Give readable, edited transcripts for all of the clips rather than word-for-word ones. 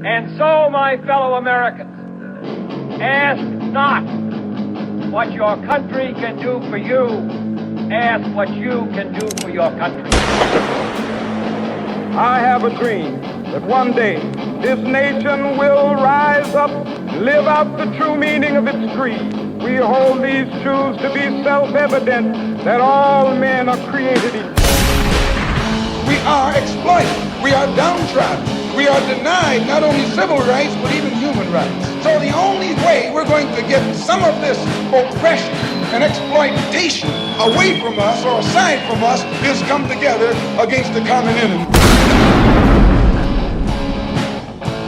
And so, my fellow Americans, ask not what your country can do for you. Ask what you can do for your country. I have a dream that one day this nation will rise up, live out the true meaning of its creed. We hold these truths to be self-evident, that all men are created equal. We are exploited. We are downtrodden. We are denied not only civil rights, but even human rights. So the only way we're going to get some of this oppression and exploitation away from us or aside from us is come together against the common enemy.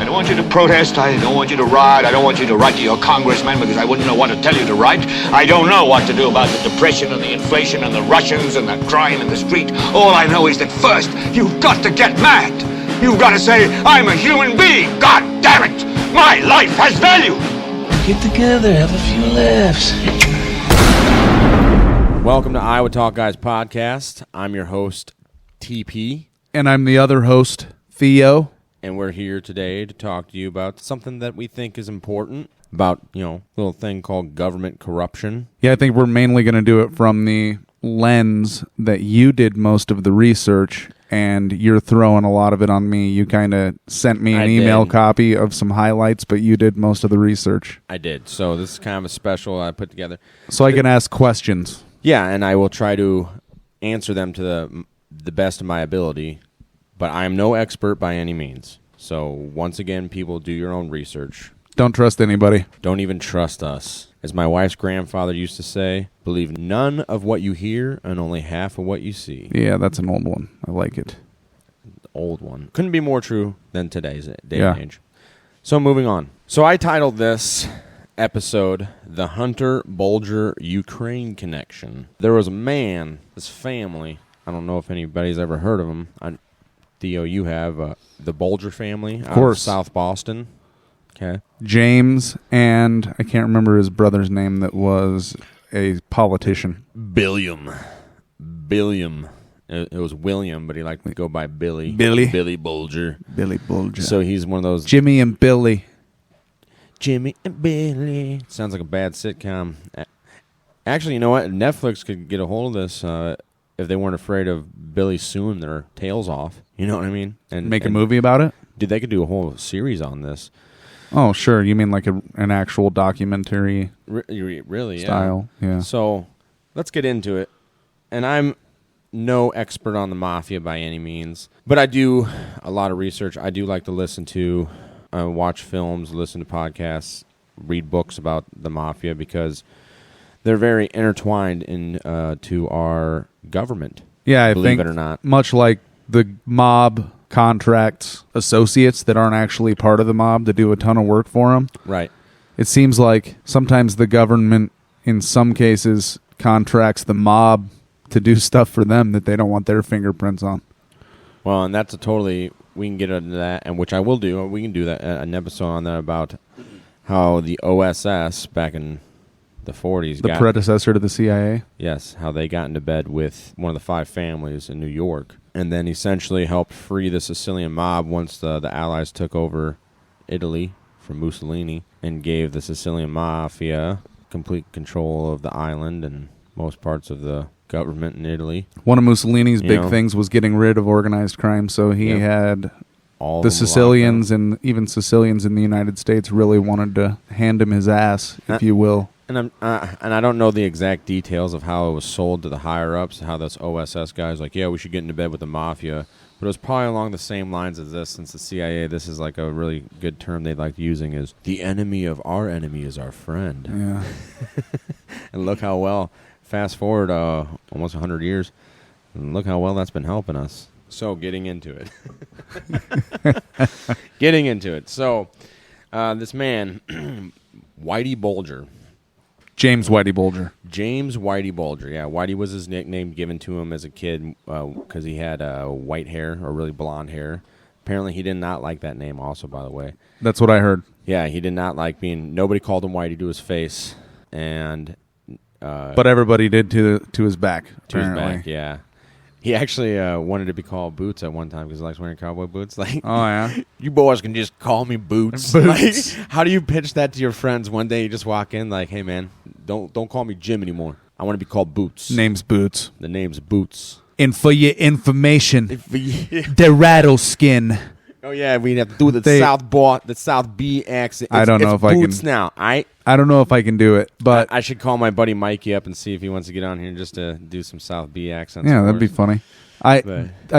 I don't want you to protest. I don't want you to riot. I don't want you to write to your congressman because I wouldn't know what to tell you to write. I don't know what to do about the depression and the inflation and the Russians and the crime in the street. All I know is that first, you've got to get mad. You've got to say, I'm a human being. God damn it. My life has value. Get together, have a few laughs. Welcome to Iowatalkguyspodcast. I'm your host, Teepee. And I'm the other host, Theo. And we're here today to talk to you about something that we think is important about, a little thing called government corruption. Yeah, I think we're mainly going to do it from the lens that you did most of the research, and you're throwing a lot of it on me. You kind of sent me an email copy of some highlights, but you did most of the research. I did. So this is kind of a special I put together. So I can ask questions. Yeah, and I will try to answer them to the best of my ability. But I am no expert by any means. So, once again, people, do your own research. Don't trust anybody. Don't even trust us. As my wife's grandfather used to say, believe none of what you hear and only half of what you see. Yeah, that's an old one. I like it. Old one. Couldn't be more true than today's day and age. So, moving on. So, I titled this episode, The Hunter Bulger Ukraine Connection. There was a man, his family, I don't know if anybody's ever heard of him. Theo, you have the Bulger family out of South Boston. Okay. James, and I can't remember his brother's name that was a politician. Billiam. It was William, but he liked to go by Billy. Billy Bulger. Billy Bulger. So he's one of those... Jimmy and Billy. Jimmy and Billy. Sounds like a bad sitcom. Actually, you know what? Netflix could get a hold of this if they weren't afraid of Billy suing their tails off. You know what I mean? And make a movie about it? Dude, they could do a whole series on this. Oh, sure. You mean like an actual documentary really, style? Yeah. So let's get into it. And I'm no expert on the mafia by any means, but I do a lot of research. I do like to listen to, watch films, listen to podcasts, read books about the mafia because they're very intertwined into our government. Yeah, I believe think it or not. Much like the mob contracts associates that aren't actually part of the mob to do a ton of work for them. Right. It seems like sometimes the government, in some cases, contracts the mob to do stuff for them that they don't want their fingerprints on. Well, and that's we can get into that, and which I will do. We can do that an episode on that about how the OSS back in the 40s. The predecessor to the CIA? Yes, how they got into bed with one of the 5 families in New York and then essentially helped free the Sicilian mob once the Allies took over Italy from Mussolini and gave the Sicilian mafia complete control of the island and most parts of the government in Italy. One of Mussolini's big things was getting rid of organized crime, so he had... All the Sicilians and even Sicilians in the United States really wanted to hand him his ass, if you will. And I don't know the exact details of how it was sold to the higher-ups, how those OSS guys like, yeah, we should get into bed with the mafia. But it was probably along the same lines as this, since the CIA, this is like a really good term they like using, is the enemy of our enemy is our friend. Yeah. And look how well, fast forward almost 100 years, and look how well that's been helping us. So, getting into it. So, this man, Whitey Bulger. James Whitey Bulger. James Whitey Bulger, yeah. Whitey was his nickname given to him as a kid because he had white hair or really blonde hair. Apparently, he did not like that name also, by the way. That's what I heard. Yeah, he did not like nobody called him Whitey to his face. And but everybody did to his back, to his back, yeah. He actually wanted to be called Boots at one time because he likes wearing cowboy boots. Like, Oh, yeah? you boys can just call me Boots. Boots. Like, how do you pitch that to your friends one day? You just walk in like, hey, man, don't call me Jim anymore. I want to be called Boots. Name's Boots. The name's Boots. And for your information, the rattleskin. Oh, yeah, we'd have to do the South B accent. I don't know if I can. Boots now. I don't know if I can do it, but I should call my buddy Mikey up and see if he wants to get on here just to do some South B accents. yeah, that'd be funny. I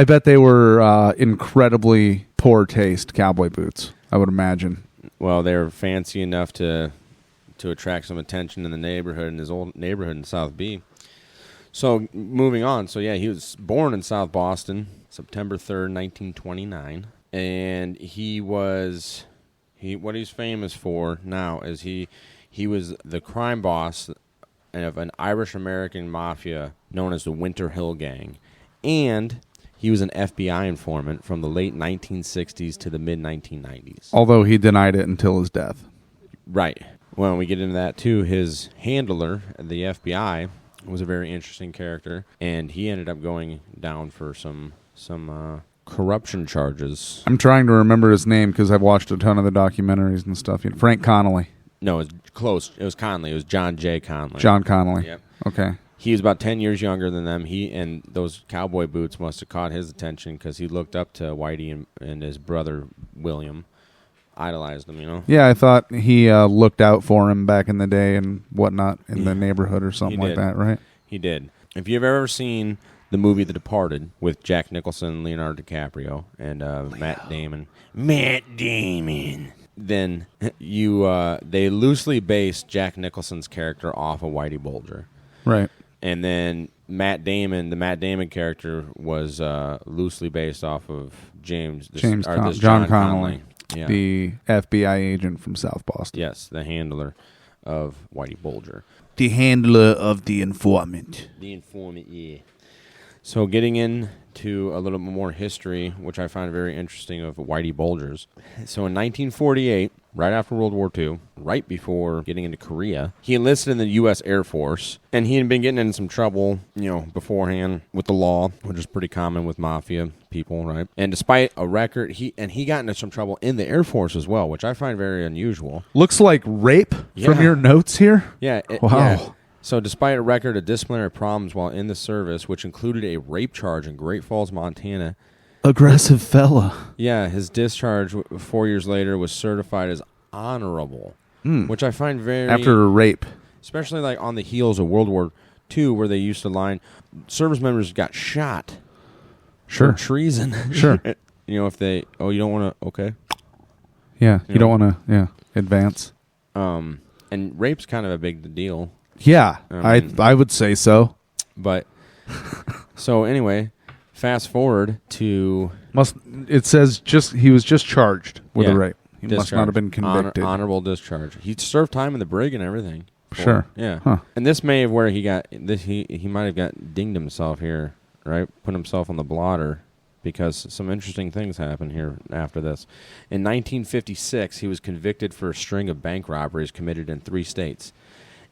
bet they were incredibly poor taste cowboy boots, I would imagine. Well, they were fancy enough to attract some attention in the neighborhood, in his old neighborhood in South B. So, moving on. So, yeah, he was born in South Boston, September 3rd, 1929. And what he's famous for now is he was the crime boss of an Irish-American mafia known as the Winter Hill Gang. And he was an FBI informant from the late 1960s to the mid-1990s. Although he denied it until his death. Right. Well, we get into that, too. His handler at the FBI was a very interesting character, and he ended up going down for some corruption charges. I'm trying to remember his name because I've watched a ton of the documentaries and stuff. Frank Connolly. No, it was close. It was Conley. It was John J. Conley. John Connolly. Yep. Okay. He was about 10 years younger than them. He and those cowboy boots must have caught his attention because he looked up to Whitey and his brother William. Idolized him, you know? Yeah, I thought he looked out for him back in the day and whatnot in the neighborhood or something like that, right? He did. If you've ever seen the movie The Departed with Jack Nicholson, Leonardo DiCaprio, and Matt Damon. Then they loosely based Jack Nicholson's character off of Whitey Bulger. Right. And then the Matt Damon character was loosely based off of John Connolly. Yeah. The FBI agent from South Boston. Yes, the handler of Whitey Bulger. The handler of the informant. The informant, yeah. So getting into a little bit more history, which I find very interesting, of Whitey Bulger's. So in 1948, right after World War II, right before getting into Korea, he enlisted in the U.S. Air Force, and he had been getting in some trouble, beforehand with the law, which is pretty common with mafia people, right? And despite a record, he got into some trouble in the Air Force as well, which I find very unusual. Looks like rape from your notes here. Yeah. Wow. Yeah. So despite a record of disciplinary problems while in the service, which included a rape charge in Great Falls, Montana. Aggressive fella. Yeah, his discharge 4 years later was certified as honorable, which I find very... After a rape. Especially like on the heels of World War II, where they used to line... Service members got shot. Sure. For treason. Sure. If they... Oh, you don't want to... Okay. Yeah, you don't want to advance. And rape's kind of a big deal. Yeah, I would say so. But, so anyway, fast forward to... It says he was just charged with a rape. He must not have been convicted. Honorable discharge. He served time in the brig and everything. Sure. Yeah. Huh. And this may have where he got... He might have got dinged himself here, right? Put himself on the blotter, because some interesting things happened here after this. In 1956, he was convicted for a string of bank robberies committed in 3 states.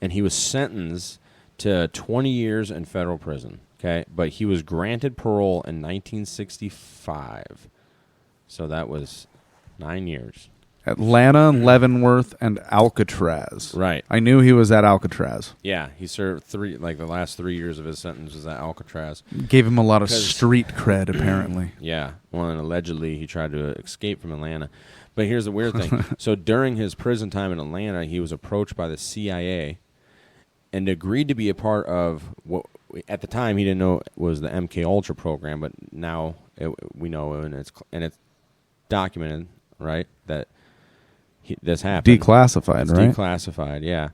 And he was sentenced to 20 years in federal prison, okay? But he was granted parole in 1965. So that was 9 years. Atlanta, Leavenworth, and Alcatraz. Right. I knew he was at Alcatraz. Yeah, he served the last 3 years of his sentence was at Alcatraz. Gave him a lot of street cred, apparently. Yeah. Well, and allegedly he tried to escape from Atlanta. But here's the weird thing. So during his prison time in Atlanta, he was approached by the CIA and agreed to be a part of what at the time he didn't know was the MK Ultra program, but now we know, and it's documented, right, that this happened. Declassified, right? Declassified, yeah.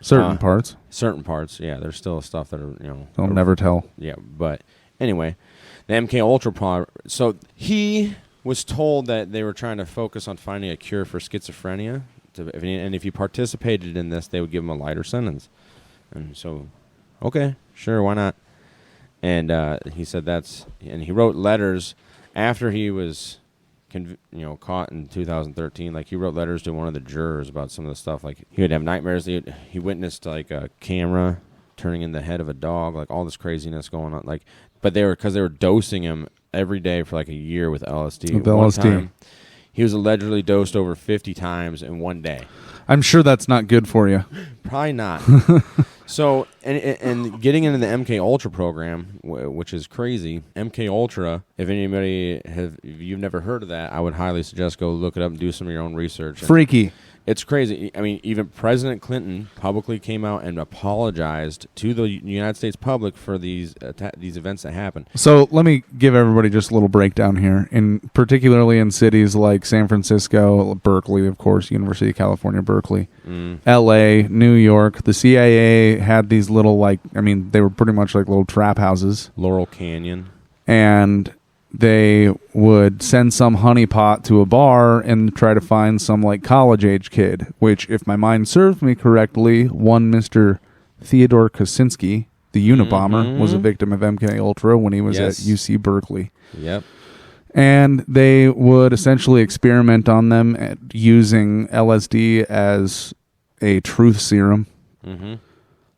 Certain parts. Certain parts, yeah. There's still stuff that are they'll never tell. Yeah, but anyway, the MK Ultra so he was told that they were trying to focus on finding a cure for schizophrenia, and if he participated in this, they would give him a lighter sentence. And so, okay, sure, why not? And he said and he wrote letters after he was, caught in 2013. Like, he wrote letters to one of the jurors about some of the stuff. Like, he would have nightmares. He witnessed, like, a camera turning in the head of a dog, like all this craziness going on. Like, but they were dosing him every day for like a year with LSD. With One LSD. time, he was allegedly dosed over 50 times in one day. I'm sure that's not good for you. Probably not. So, and getting into the MK Ultra program, which is crazy. MK Ultra, if you've never heard of that, I would highly suggest go look it up and do some of your own research. Freaky. It's crazy. I mean, even President Clinton publicly came out and apologized to the United States public for these events that happened. So let me give everybody just a little breakdown here. Particularly in cities like San Francisco, Berkeley, of course, University of California, Berkeley, L.A., New York, the CIA had these little, they were pretty much like little trap houses. Laurel Canyon. And they would send some honeypot to a bar and try to find some college-age kid, which, if my mind serves me correctly, one Mr. Theodore Kaczynski, the Unabomber, was a victim of MK Ultra when he was at UC Berkeley. Yep. And they would essentially experiment on them using LSD as a truth serum. Mm-hmm.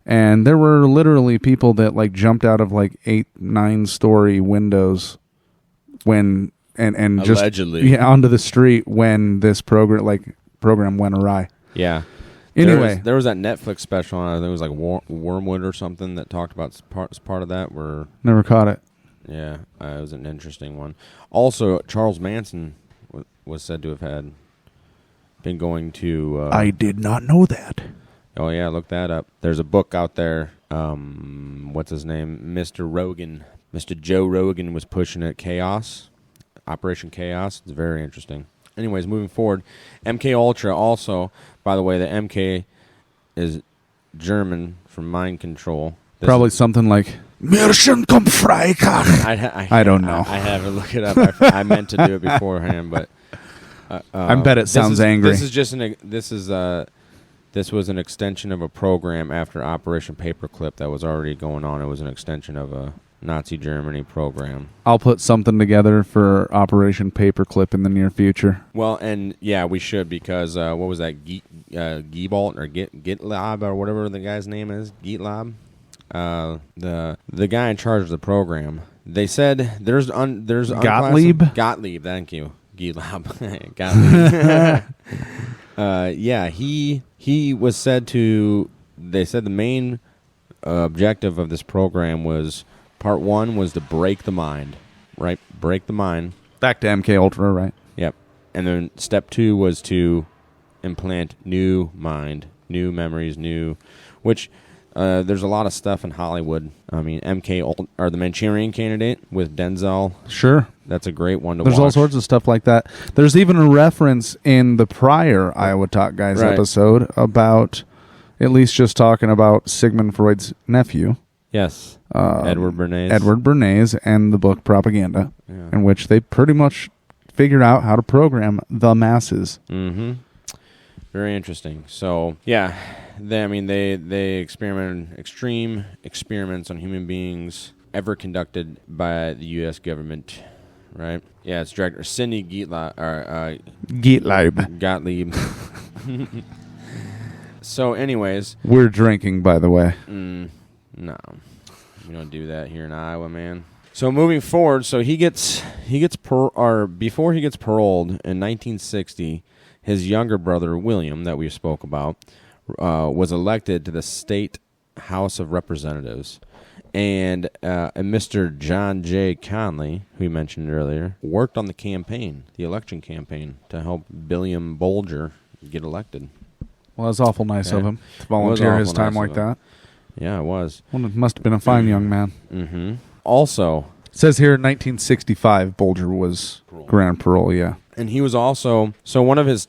And there were literally people that jumped out of 8-9-story windows when and allegedly just onto the street when this program went awry. Yeah. Anyway, there was that Netflix special on it. It was Wormwood or something that talked about part of that. Never caught it. Yeah, it was an interesting one. Also, Charles Manson was said to have been going to. I did not know that. Oh yeah, look that up. There's a book out there. What's his name? Mr. Rogan. Mr. Joe Rogan was pushing it. Chaos, Operation Chaos. It's very interesting. Anyways, moving forward, MK Ultra. Also, by the way, the MK is German for mind control. Probably something like Märchen kommt Freitag. I don't know. I have to look it up. I meant to do it beforehand, but I bet it sounds angry. This was an extension of a program after Operation Paperclip that was already going on. It was an extension of a Nazi Germany program. I'll put something together for Operation Paperclip in the near future. Well, and yeah, we should, because what was that? Giebolt or Gitlab or whatever the guy's name is? Gitlab? The guy in charge of the program. They said there's Gottlieb? Gottlieb, thank you. Gitlab. Gottlieb. Yeah, he was said to. They said the main objective of this program was, part one was to break the mind, right? Break the mind. Back to MK Ultra, right? Yep. And then step two was to implant new mind, new memories, which there's a lot of stuff in Hollywood. I mean, or the Manchurian Candidate with Denzel. Sure. That's a great one to watch. There's all sorts of stuff like that. There's even a reference in the prior Iowa Talk Guys episode about, at least just talking about Sigmund Freud's nephew. Yes. Edward Bernays and the book Propaganda, in which they pretty much figured out how to program the masses. Mm-hmm. Very interesting. So, yeah, they experimented extreme experiments on human beings ever conducted by the U.S. government, right? Yeah, it's director Sidney Gottlieb. So, anyways, we're drinking, by the way. No, we don't do that here in Iowa, man. So moving forward, before he gets paroled in 1960, his younger brother William, that we spoke about, was elected to the state House of Representatives, and Mr. John J. Conley, who we mentioned earlier, worked on the election campaign, to help William Bulger get elected. Well, that's awful nice of him to volunteer his time like that. Yeah, it was. Well, it must have been a fine young man. Mm-hmm. Also, it says here in 1965, Bulger was granted parole. Yeah, and he was also one of Whitey's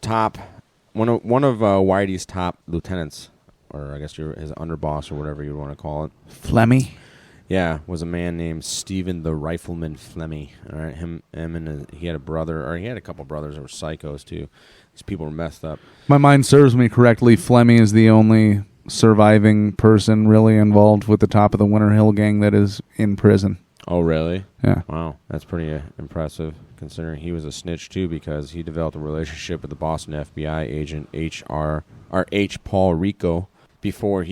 top lieutenants, or I guess his underboss, or whatever you want to call it. Flemmy. Yeah, was a man named Stephen the Rifleman Flemmy. All right, he had a brother, or he had a couple brothers that were psychos too. These people were messed up. My mind serves me correctly. Flemmy is the only surviving person really involved with the top of the Winter Hill gang that is in prison. Oh, really? Yeah. Wow, that's pretty impressive, considering he was a snitch too, because he developed a relationship with the Boston FBI agent H. Paul Rico before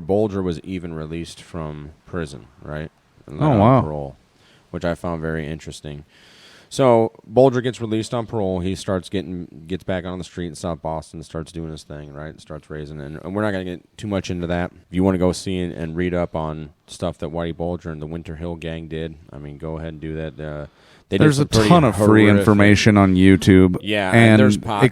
Bulger was even released from prison, right? and let out on parole, which I found very interesting. So Bulger gets released on parole. He gets back on the street in South Boston, starts doing his thing, right? Starts raising, and we're not going to get too much into that. If you want to go see and read up on stuff that Whitey Bulger and the Winter Hill Gang did, I mean, go ahead and do that. There's a ton of free information on YouTube. Yeah, and there's podcasts.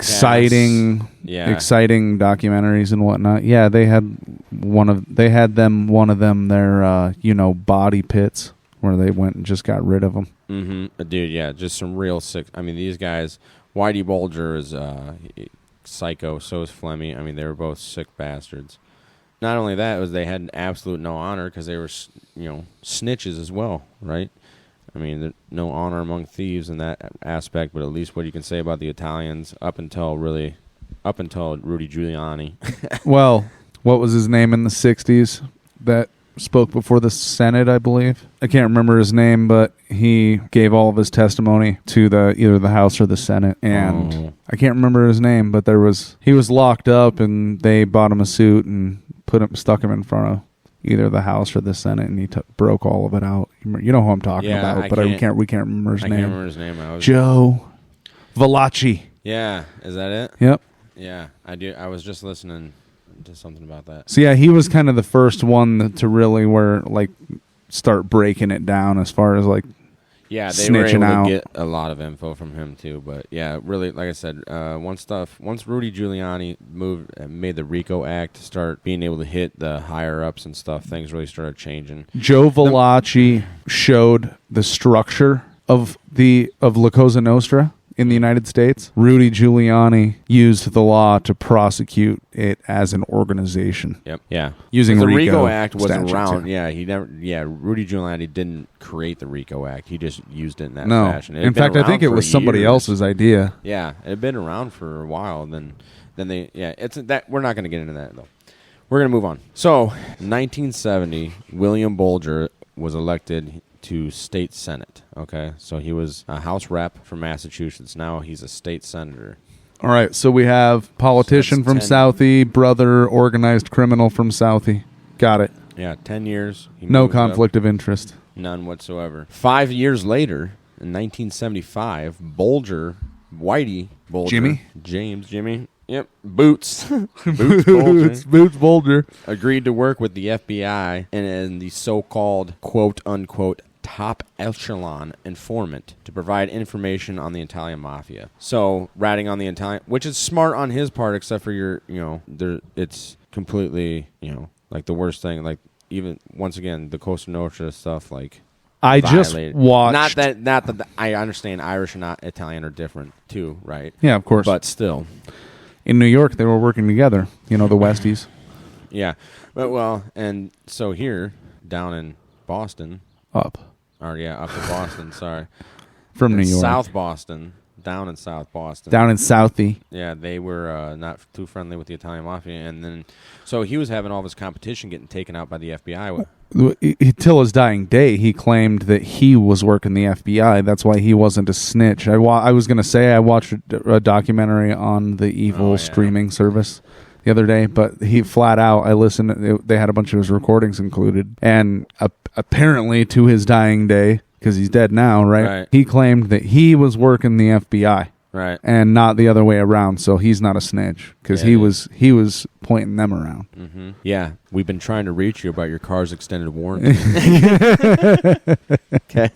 exciting documentaries and whatnot. Yeah, they had one of them their body pits where they went and just got rid of them. Mm-hmm. Dude, yeah, just some real sick. I mean, these guys. Whitey Bulger is psycho. So is Flemmy. I mean, they were both sick bastards. Not only that, was they had absolute no honor because they were snitches as well, right? I mean, no honor among thieves in that aspect, but at least what you can say about the Italians up until Rudy Giuliani. Well, what was his name in the 60s that spoke before the Senate, I believe? I can't remember his name, but he gave all of his testimony to either the House or the Senate, and I can't remember his name, but he was locked up, and they bought him a suit and stuck him in front of either the House or the Senate, and he broke all of it out. You know who I'm talking about, but we can't remember his name. I can't remember his name. Joe Valachi. Yeah, is that it? Yep. Yeah, I do. I was just listening to something about that. So yeah, he was kind of the first one to really start breaking it down as far as yeah, they were able to get a lot of info from him too. But yeah, really, like I said, once Rudy Giuliani made the RICO Act start being able to hit the higher ups and stuff, things really started changing. Joe Valachi showed the structure of La Cosa Nostra in the United States. Rudy Giuliani used the law to prosecute it as an organization. Yep. Yeah. Using the RICO Act was statutes, around. Yeah. Rudy Giuliani didn't create the RICO Act. He just used it in that no. fashion. In fact, I think it was somebody else's idea. Yeah, it had been around for a while. Then they it's that we're not going to get into that though. We're going to move on. So, 1970, William Bulger was elected to state senate. Okay, so he was a House rep from Massachusetts. Now he's a state senator. All right, so we have politician from Southie, brother organized criminal from Southie. Got it. Yeah, 10 years. No conflict of interest. None whatsoever. 5 years later, in 1975, Whitey Bulger, Jimmy. Yep, Boots Bulger agreed to work with the FBI and the so-called quote-unquote top echelon informant to provide information on the Italian mafia. So, ratting on the Italian, which is smart on his part, except for it's completely, like the worst thing, like even, once again, the Cosa Nostra stuff, like, I violated. Just watched. Not that I understand Irish and not Italian are different too, right? Yeah, of course. But still. In New York, they were working together, the Westies. Yeah. But, and so here, down in Boston. Up to Boston, sorry. From New York. South Boston, down in South Boston. Down in Southie. Yeah, they were not too friendly with the Italian mafia. And then, so he was having all of his competition getting taken out by the FBI. Till his dying day, he claimed that he was working the FBI. That's why he wasn't a snitch. I was going to say I watched a documentary on the evil streaming service the other day, but he flat out, I listened, they had a bunch of his recordings included, and apparently to his dying day, because he's dead now, right? He claimed that he was working the FBI. Right. And not the other way around, so he's not a snitch, because he was pointing them around. Mm-hmm. Yeah, we've been trying to reach you about your car's extended warranty. Okay.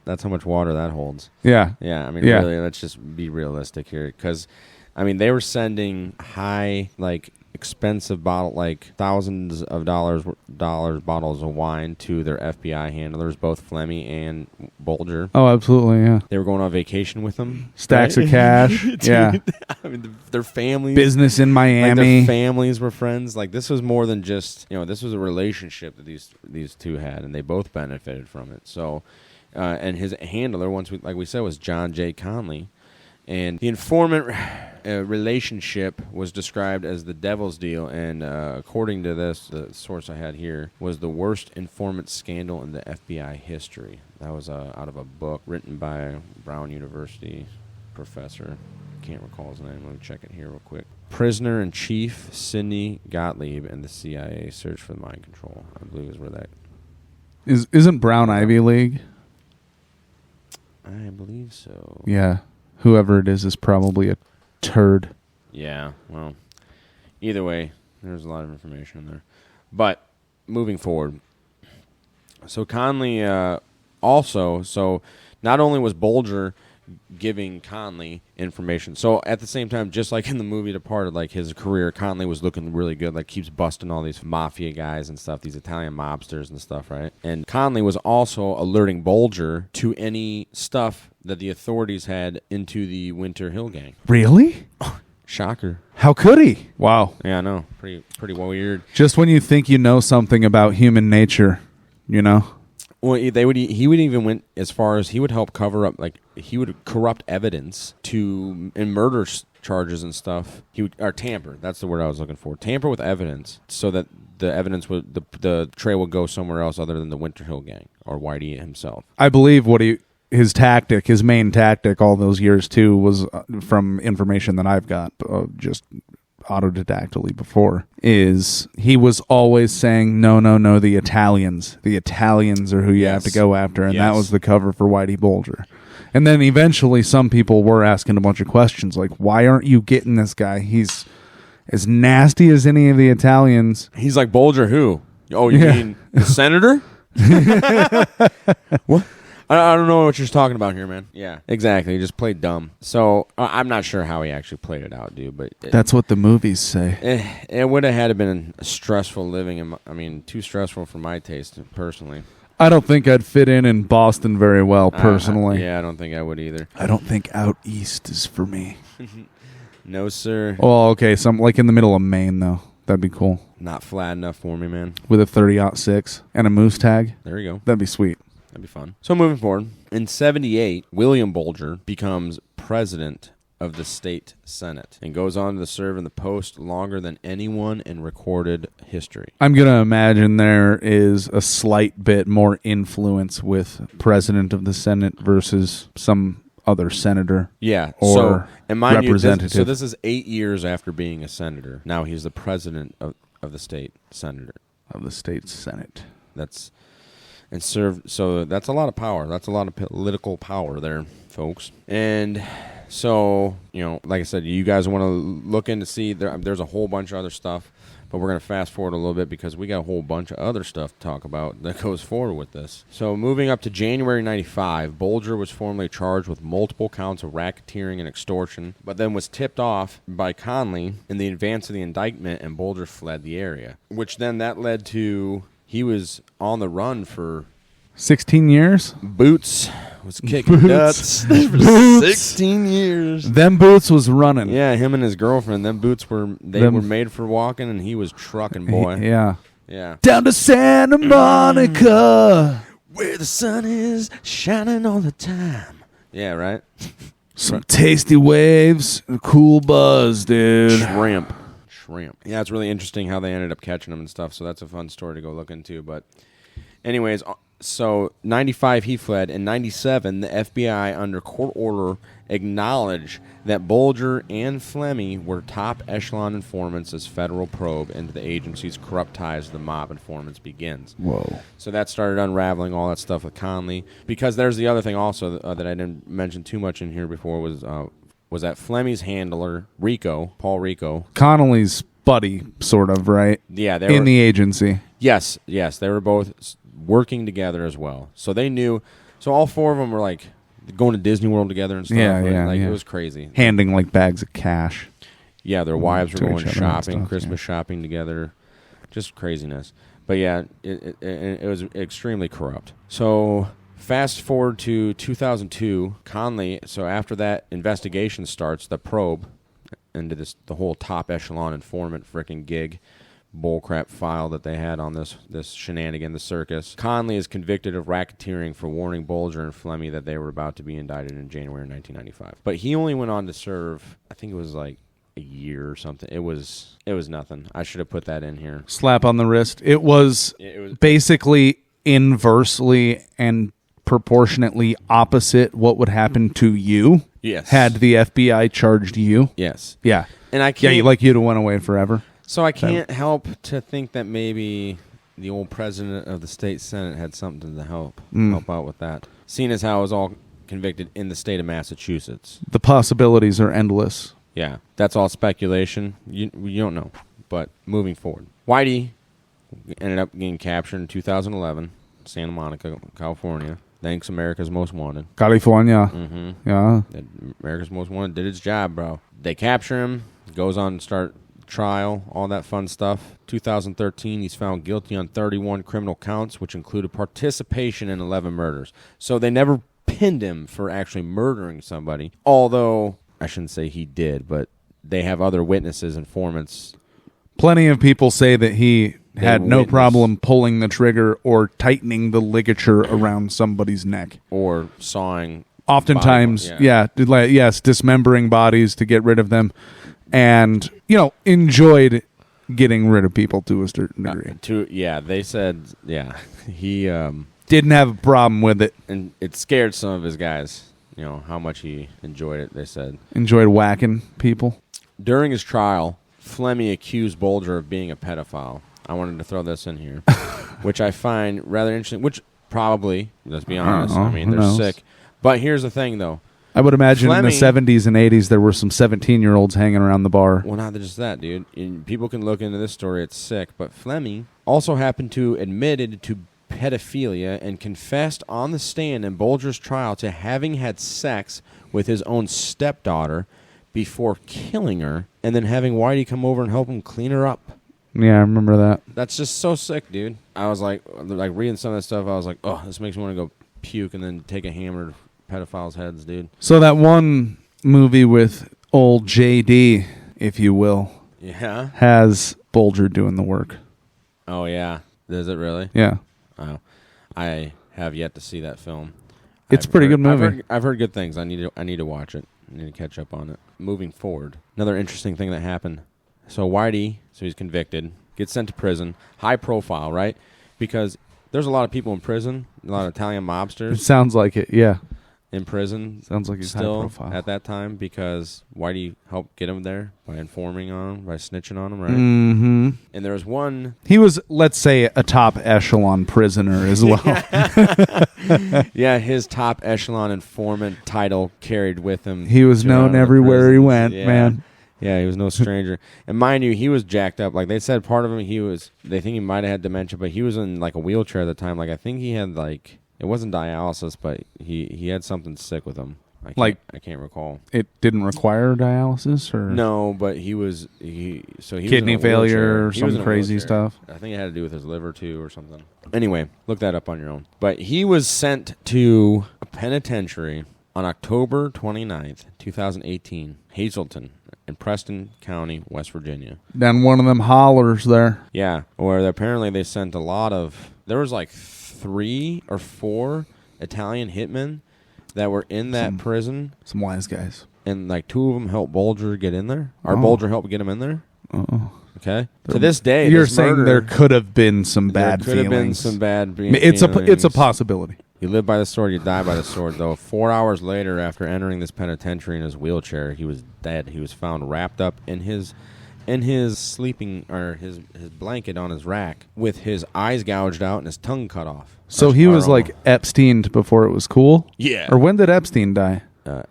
That's how much water that holds. Yeah. Yeah, I mean, really, let's just be realistic here, because, I mean, they were sending high, expensive bottle, thousands of dollars bottles of wine to their FBI handlers, both Flemmy and Bulger. Oh, absolutely, yeah. They were going on vacation with them. Stacks of cash. Dude, yeah. I mean, their families. Business in Miami. Their families were friends. This was more than just, this was a relationship that these two had, and they both benefited from it. So, and his handler, like we said, was John J. Conley. And the informant relationship was described as the devil's deal, and according to this, the source I had here, was the worst informant scandal in the FBI history. That was out of a book written by a Brown University professor. Can't recall his name. Let me check it here real quick. Prisoner-in-Chief Sidney Gottlieb and the CIA search for mind control, I believe is where that Isn't Brown Ivy League? I believe so. Yeah. Whoever it is probably a turd. Yeah, well, either way, there's a lot of information in there. But moving forward, so Conley also, so not only was Bulger giving Conley information, so at the same time, just like in the movie Departed, like his career, Conley was looking really good, like keeps busting all these mafia guys and stuff, these Italian mobsters and stuff, right? And Conley was also alerting Bulger to any stuff that the authorities had into the Winter Hill Gang. Really? Shocker. How could he? Wow. Yeah, I know. Pretty weird. Just when you think you know something about human nature, you know? Well, he would even went as far as he would help cover up, like he would corrupt evidence in murder charges and stuff. He would, or tamper. That's the word I was looking for. Tamper with evidence so that the evidence would the trail would go somewhere else other than the Winter Hill Gang or Whitey himself. I believe his main tactic all those years too was from information that I've got just autodidactally before, is he was always saying no, the Italians are who you have to go after, and that was the cover for Whitey Bulger. And then eventually some people were asking a bunch of questions like, why aren't you getting this guy? He's as nasty as any of the Italians. He's like, Bulger who? Oh, you mean the senator? What? I don't know what you're talking about here, man. Yeah, exactly. He just played dumb. So I'm not sure how he actually played it out, dude. But that's what the movies say. It would have had to been a stressful living. Too stressful for my taste, personally. I don't think I'd fit in Boston very well, personally. I don't think I would either. I don't think out east is for me. No, sir. Well, okay, some like in the middle of Maine, though. That'd be cool. Not flat enough for me, man. With a 30-06 and a moose tag. There you go. That'd be sweet. That'd be fun. So moving forward, in 1978, William Bulger becomes president of the state senate and goes on to serve in the post longer than anyone in recorded history. I'm going to imagine there is a slight bit more influence with president of the Senate versus some other senator. Yeah. Or representative. So this is 8 years after being a senator. Now he's the president of the state senator. Of the state senate. And served, so that's a lot of power. That's a lot of political power there, folks. And so, like I said, you guys want to look in to see, there's a whole bunch of other stuff, but we're going to fast forward a little bit because we got a whole bunch of other stuff to talk about that goes forward with this. So moving up to January 1995, Bulger was formally charged with multiple counts of racketeering and extortion, but then was tipped off by Conley in the advance of the indictment, and Bulger fled the area, which then that led to... He was on the run for 16 years. Boots was kicking nuts for 16 years. Them Boots was running. Yeah, him and his girlfriend. Them Boots were made for walking, and he was trucking, boy. Yeah. Down to Santa Monica, where the sun is shining all the time. Yeah, right. Some tasty waves, a cool buzz, dude. Shrimp. Yeah, it's really interesting how they ended up catching him and stuff, so that's a fun story to go look into. But anyways, so 95 he fled. In 97, the FBI, under court order, acknowledged that Bulger and Flemmy were top echelon informants as federal probe into the agency's corrupt ties to the mob informants begins. Whoa. So that started unraveling all that stuff with Conley. Because there's the other thing also that I didn't mention too much in here before was that Flemmy's handler, Paul Rico. Connolly's buddy, sort of, right? Yeah. They were in the agency. Yes. They were both working together as well. So they knew. So all four of them were like going to Disney World together and stuff. It was crazy. Handing like bags of cash. Yeah, their wives were going shopping, Christmas shopping together. Just craziness. But yeah, it was extremely corrupt. So... Fast forward to 2002, Conley, so after that investigation starts, the probe into the whole top echelon informant frickin' gig bullcrap file that they had on this shenanigan, the circus. Conley is convicted of racketeering for warning Bulger and Flemmy that they were about to be indicted in January 1995. But he only went on to serve, I think it was like a year or something. It was nothing. I should have put that in here. Slap on the wrist. It was basically inversely and proportionately opposite what would happen to you. Yes. Had the FBI charged you. Yes. Yeah. And I can't. Yeah, you'd have went away forever. So I can't help to think that maybe the old president of the state senate had something to help out with that. Seeing as how it was all convicted in the state of Massachusetts. The possibilities are endless. Yeah, that's all speculation. You don't know. But moving forward, Whitey ended up getting captured in 2011, Santa Monica, California. Thanks, America's Most Wanted. California. Mm-hmm. Yeah. America's Most Wanted did its job, bro. They capture him, goes on to start trial, all that fun stuff. 2013, he's found guilty on 31 criminal counts, which included participation in 11 murders. So they never pinned him for actually murdering somebody, although I shouldn't say he did, but they have other witnesses, informants. Plenty of people say that he had no problem pulling the trigger or tightening the ligature around somebody's neck. Or sawing. Oftentimes, dismembering bodies to get rid of them. And, enjoyed getting rid of people to a certain degree. They said, he didn't have a problem with it. And it scared some of his guys, how much he enjoyed it, they said. Enjoyed whacking people. During his trial, Fleming accused Bulger of being a pedophile. I wanted to throw this in here, which I find rather interesting, which probably, let's be honest, they're sick. But here's the thing, though. I would imagine in the 70s and 80s there were some 17-year-olds hanging around the bar. Well, not just that, dude. People can look into this story. It's sick. But Fleming also happened to admitted to pedophilia and confessed on the stand in Bulger's trial to having had sex with his own stepdaughter before killing her and then having Whitey come over and help him clean her up. Yeah, I remember that. That's just so sick, dude. I was like reading some of that stuff, I was like, oh, this makes me want to go puke and then take a hammer to pedophiles' heads, dude. So that one movie with old JD, if you will, has Bulger doing the work. Oh, yeah. Is it really? Yeah. Oh, I have yet to see that film. It's a pretty good movie. I've heard good things. I need to watch it. I need to catch up on it. Moving forward, another interesting thing that happened. So Whitey, he's convicted, gets sent to prison, high profile, right? Because there's a lot of people in prison, a lot of Italian mobsters. It sounds like it, yeah. In prison. Sounds like he's still high profile. At that time because Whitey helped get him there by informing on him, by snitching on him, right? Mm-hmm. And there was one... He was, let's say, a top echelon prisoner as well. Yeah, his top echelon informant title carried with him. He was known everywhere he went, man. Yeah, he was no stranger. And mind you, he was jacked up. Like they said, part of him, they think he might have had dementia, but he was in like a wheelchair at the time. Like I think he had like... It wasn't dialysis, but he had something sick with him. I can't recall. It didn't require dialysis, or no, but he was kidney failure or some crazy stuff. I think it had to do with his liver too, or something. Anyway, look that up on your own. But he was sent to a penitentiary on October 29th, 2018, Hazleton in Preston County, West Virginia. Down one of them hollers there. Yeah, where apparently they sent a lot of. There was like 3 or 4 Italian hitmen that were in that prison. Some wise guys. And like 2 of them helped Bulger get in there. Or Bulger helped get him in there. Oh. Okay. To this day, you're saying there could have been some bad feelings. There could have been some bad feelings. It's a possibility. You live by the sword, you die by the sword, though. 4 hours later, after entering this penitentiary in his wheelchair, he was dead. He was found wrapped up in his sleeping, or his blanket on his rack, with his eyes gouged out and his tongue cut off. So he was like Epsteined before it was cool? Yeah. Or when did Epstein die?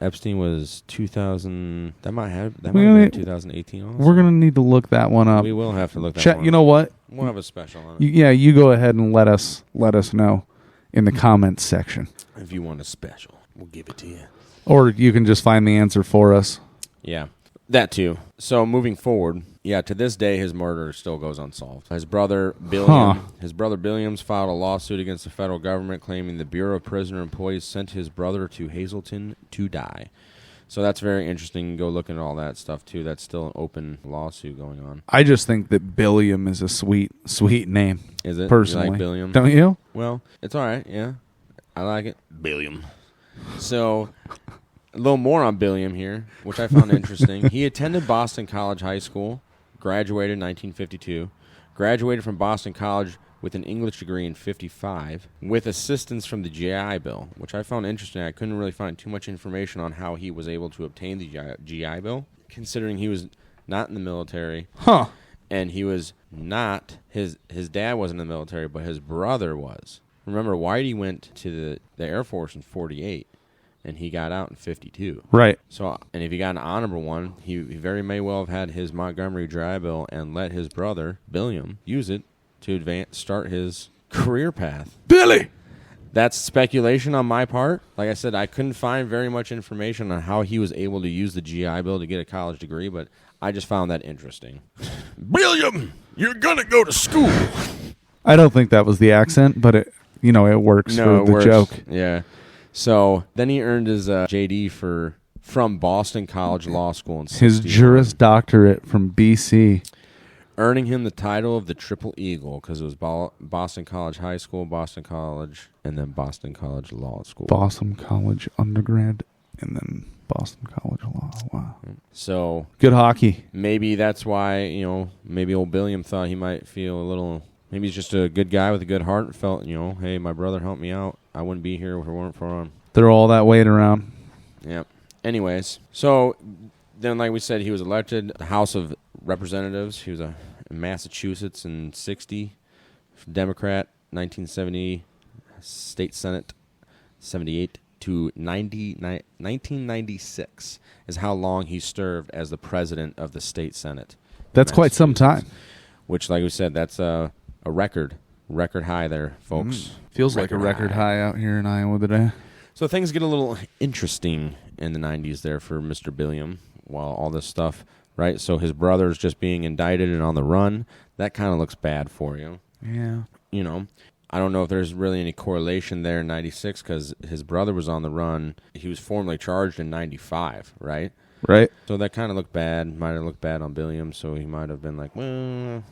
Epstein was 2000. That might have been 2018. Also. We're gonna need to look that one up. We will have to look that one up. You know what? We'll have a special on it. You go ahead and let us know in the comments section. If you want a special, we'll give it to you. Or you can just find the answer for us. Yeah, that too. So moving forward, to this day, his murder still goes unsolved. His brother Billiams filed a lawsuit against the federal government claiming the Bureau of Prisoner Employees sent his brother to Hazleton to die. So that's very interesting. Go look into all that stuff too. That's still an open lawsuit going on. I just think that Billiam is a sweet name. Is it? Personally. You like Billiam? Don't you? Well, it's all right. Yeah, I like it. Billiam. So a little more on Billiam here, which I found interesting. He attended Boston College High School, graduated in 1952, graduated from Boston College with an English degree in 1955, with assistance from the GI Bill, which I found interesting. I couldn't really find too much information on how he was able to obtain the GI Bill, considering he was not in the military. Huh. And he was not, his dad wasn't in the military, but his brother was. Remember, Whitey went to the Air Force in 48, and he got out in 52. Right. So, and if he got an honorable one, he very may well have had his Montgomery dry bill and let his brother, Billiam, use it to start his career path. Billy! That's speculation on my part. Like I said, I couldn't find very much information on how he was able to use the GI Bill to get a college degree, but I just found that interesting. Billiam, you're going to go to school. I don't think that was the accent, but it works for the joke. Yeah. So then he earned his JD from Boston College Law School in 61. His Juris Doctorate from B.C., earning him the title of the Triple Eagle because it was Boston College High School, Boston College, and then Boston College Law School. Boston College undergrad, and then Boston College Law. Wow. So good hockey. Maybe that's why, maybe old Billiam thought he might feel a little, maybe he's just a good guy with a good heart and felt, hey, my brother helped me out. I wouldn't be here if it weren't for him. Throw all that weight around. Yep. Anyways, so then, like we said, he was elected to the House of Representatives. He was in Massachusetts in 60, Democrat, 1970, State Senate, 78 to 1996 is how long he served as the president of the State Senate. That's quite some time. Which, like we said, that's a record high there, folks. Feels like a record high out here in Iowa today. So things get a little interesting in the 90s there for Mr. Billiam while all this stuff, right? So his brother's just being indicted and on the run. That kind of looks bad for you. Yeah. I don't know if there's really any correlation there in 96 because his brother was on the run. He was formally charged in 95, right? Right. So that kind of looked bad. Might have looked bad on Billiam, so he might have been like, well,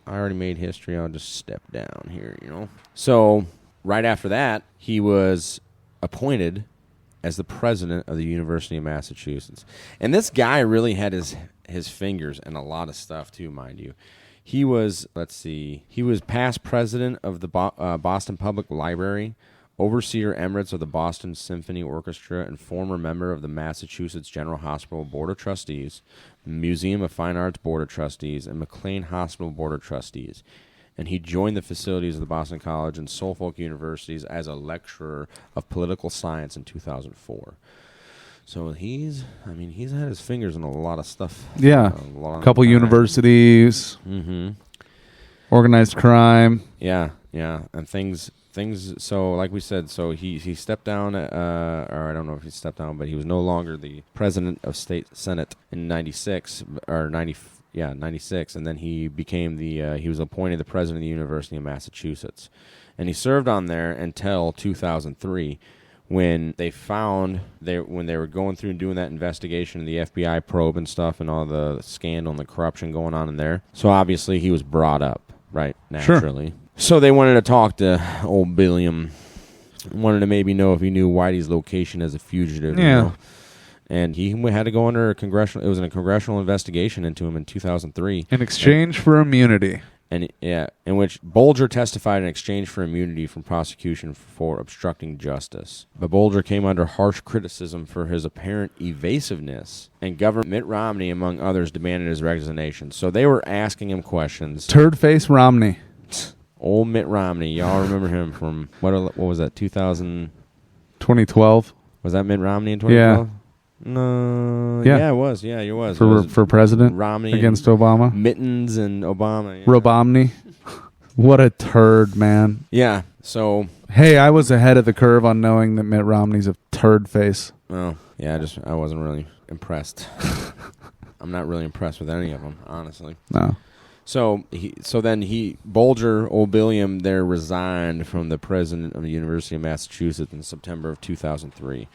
I already made history. I'll just step down here, So right after that, he was appointed as the president of the University of Massachusetts. And this guy really had his fingers in a lot of stuff too, mind you. He was, he was past president of the Boston Public Library, overseer emeritus of the Boston Symphony Orchestra, and former member of the Massachusetts General Hospital Board of Trustees, Museum of Fine Arts Board of Trustees, and McLean Hospital Board of Trustees. And he joined the facilities of the Boston College and Suffolk Universities as a lecturer of political science in 2004. So he's had his fingers in a lot of stuff. Yeah, a couple universities, organized crime. Yeah, and things. So like we said, so he stepped down, or I don't know if he stepped down, but he was no longer the president of State Senate in 96 or 96, and then he became he was appointed the president of the University of Massachusetts, and he served on there until 2003. When they were going through and doing that investigation, the FBI probe and stuff, and all the scandal and the corruption going on in there. So obviously he was brought up, right? Naturally. Sure. So they wanted to talk to old Billiam. Wanted to maybe know if he knew Whitey's location as a fugitive. Yeah. And he had to go under a congressional. It was a congressional investigation into him in 2003. In exchange for immunity. And in which Bulger testified in exchange for immunity from prosecution for obstructing justice. But Bulger came under harsh criticism for his apparent evasiveness, and Governor Mitt Romney, among others, demanded his resignation. So they were asking him questions. Turd face Romney. Old Mitt Romney. Y'all remember him from, what was that, 2012? Was that Mitt Romney in 2012? Yeah. No. Yeah, it was. Yeah, it was. For president? Romney against Obama? Mittens and Obama. Yeah. Robomney. What a turd, man. Yeah, so... Hey, I was ahead of the curve on knowing that Mitt Romney's a turd face. Oh, yeah, I wasn't really impressed. I'm not really impressed with any of them, honestly. No. So then Bulger, old Billiam, there resigned from the president of the University of Massachusetts in September of 2003.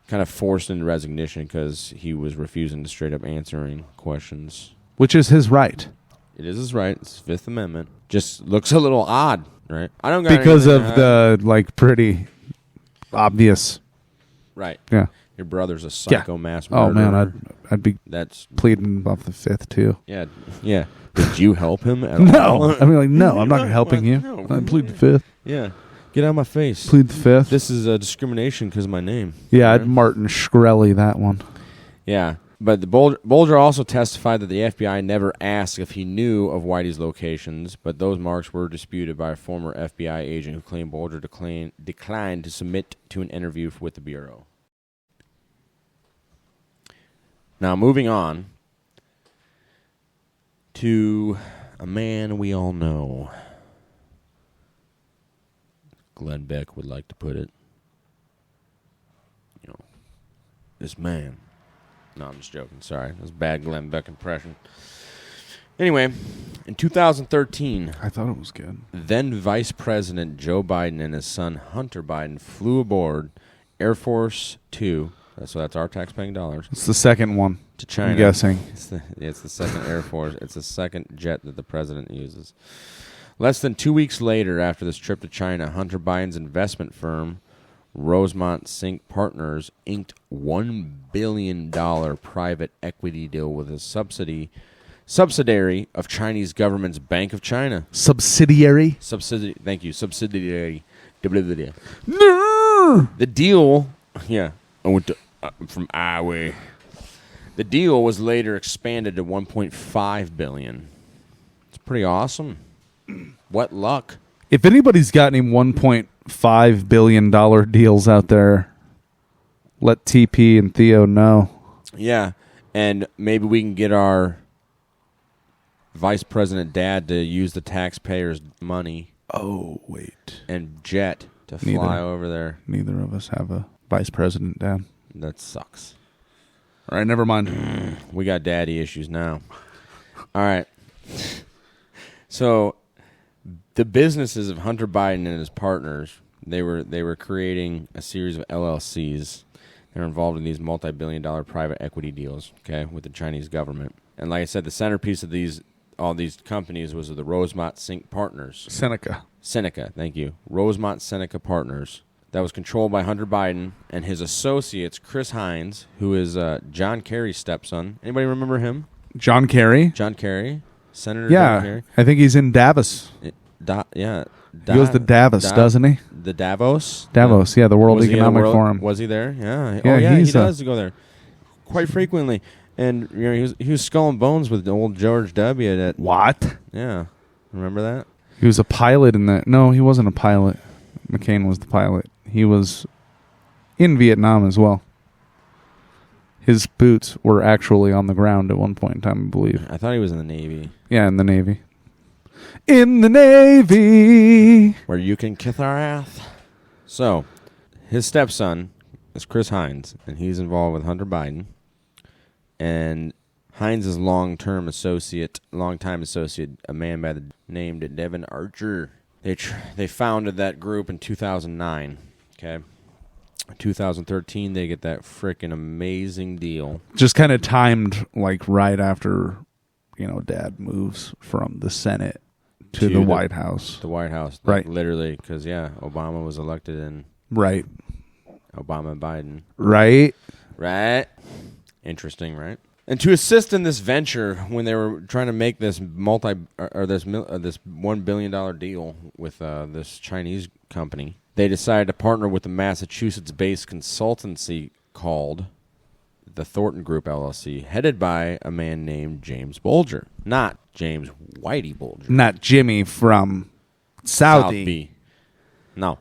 Kind of forced into resignation because he was refusing to straight up answering questions. Which is his right. It is his right. It's Fifth Amendment. Just looks a little odd, right? I don't got because of the pretty obvious. Right. Yeah. Your brother's a psycho mass murderer. Oh man, I'd be that's pleading off the Fifth too. Yeah. Yeah. Did you help him at all? No. I mean, no, I'm not helping you. No, I plead the Fifth. Yeah. Get out of my face. Plead the Fifth. This is a discrimination because of my name. Yeah, I'd Martin Shkreli that one. Yeah. But the Bulger also testified that the FBI never asked if he knew of Whitey's locations, but those marks were disputed by a former FBI agent who claimed Bulger declined to submit to an interview with the Bureau. Now, moving on to a man we all know. Glenn Beck would like to put it. You know, this man. No, I'm just joking. Sorry. That was a bad Glenn Beck impression. Anyway, in 2013... I thought it was good. Then Vice President Joe Biden and his son Hunter Biden flew aboard Air Force 2. So that's our taxpaying dollars. It's the second one. To China. I'm guessing. It's the second Air Force. It's the second jet that the president uses. Less than 2 weeks later, after this trip to China, Hunter Biden's investment firm, Rosemont Sink Partners, inked $1 billion private equity deal with a subsidiary of Chinese government's Bank of China. Subsidiary? Thank you. Subsidiary. No! The deal... Yeah. I went to, from Iowa. The deal was later expanded to $1.5 billion. It's pretty awesome. What luck. If anybody's got any $1.5 billion deals out there, let Teepee and Theo know. Yeah, and maybe we can get our Vice President Dad to use the taxpayers' money. Oh, wait. And jet to fly over there. Neither of us have a Vice President Dad. That sucks. All right, never mind. We got daddy issues now. All right. So the businesses of Hunter Biden and his partners, they were creating a series of LLCs. They're involved in these multi-billion-dollar private equity deals, okay, with the Chinese government. And like I said, the centerpiece of all these companies was the Rosemont Sink Partners. Seneca, thank you. Rosemont Seneca Partners. That was controlled by Hunter Biden and his associates, Chris Hines, who is John Kerry's stepson. Anybody remember him? John Kerry? John Kerry. Senator John Kerry. I think he's in Davos. He goes to Davos, doesn't he? The Davos? Davos, the World Economic Forum. Was he there? Yeah. He does go there quite frequently. And he was skull and bones with old George W. What? Yeah. Remember that? He was a pilot in that. No, he wasn't a pilot. McCain was the pilot. He was in Vietnam as well. His boots were actually on the ground at one point in time, I believe. I thought he was in the Navy. Yeah, in the Navy. In the Navy! Where you can kiss our ass. So, his stepson is Chris Hines, and he's involved with Hunter Biden. And Hines' longtime associate, a man by the name of Devin Archer. They founded that group in 2009, okay? In 2013, they get that freaking amazing deal. Just kind of timed like right after, Dad moves from the Senate to the White House. The White House. Right. Literally, because, Obama was elected in... Right. Obama and Biden. Right. Interesting, right? And to assist in this venture, when they were trying to make this this $1 billion deal with this Chinese company, they decided to partner with a Massachusetts-based consultancy called the Thornton Group LLC, headed by a man named James Bulger, not James Whitey Bulger, not Jimmy from Saudi. No.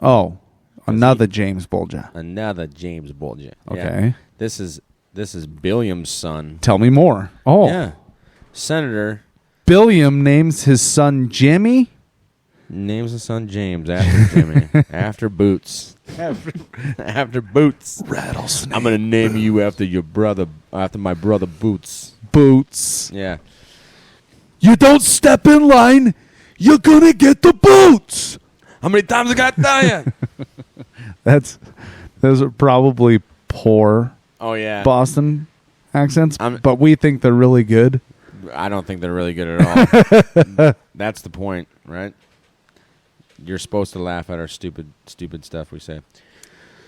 Oh, another James Bulger. Another James Bulger. Okay. Yeah. This is Billiam's son. Tell me more. Oh. Yeah. Senator. Billiam names his son Jimmy? Names his son James after Jimmy. After Boots. After Boots. Rattlesnake. I'm going to name you after my brother Boots. Boots. Yeah. You don't step in line, you're going to get the boots. How many times I got to tell you? Those are probably poor Boston accents, but we think they're really good. I don't think they're really good at all. That's the point, right? You're supposed to laugh at our stupid stuff we say.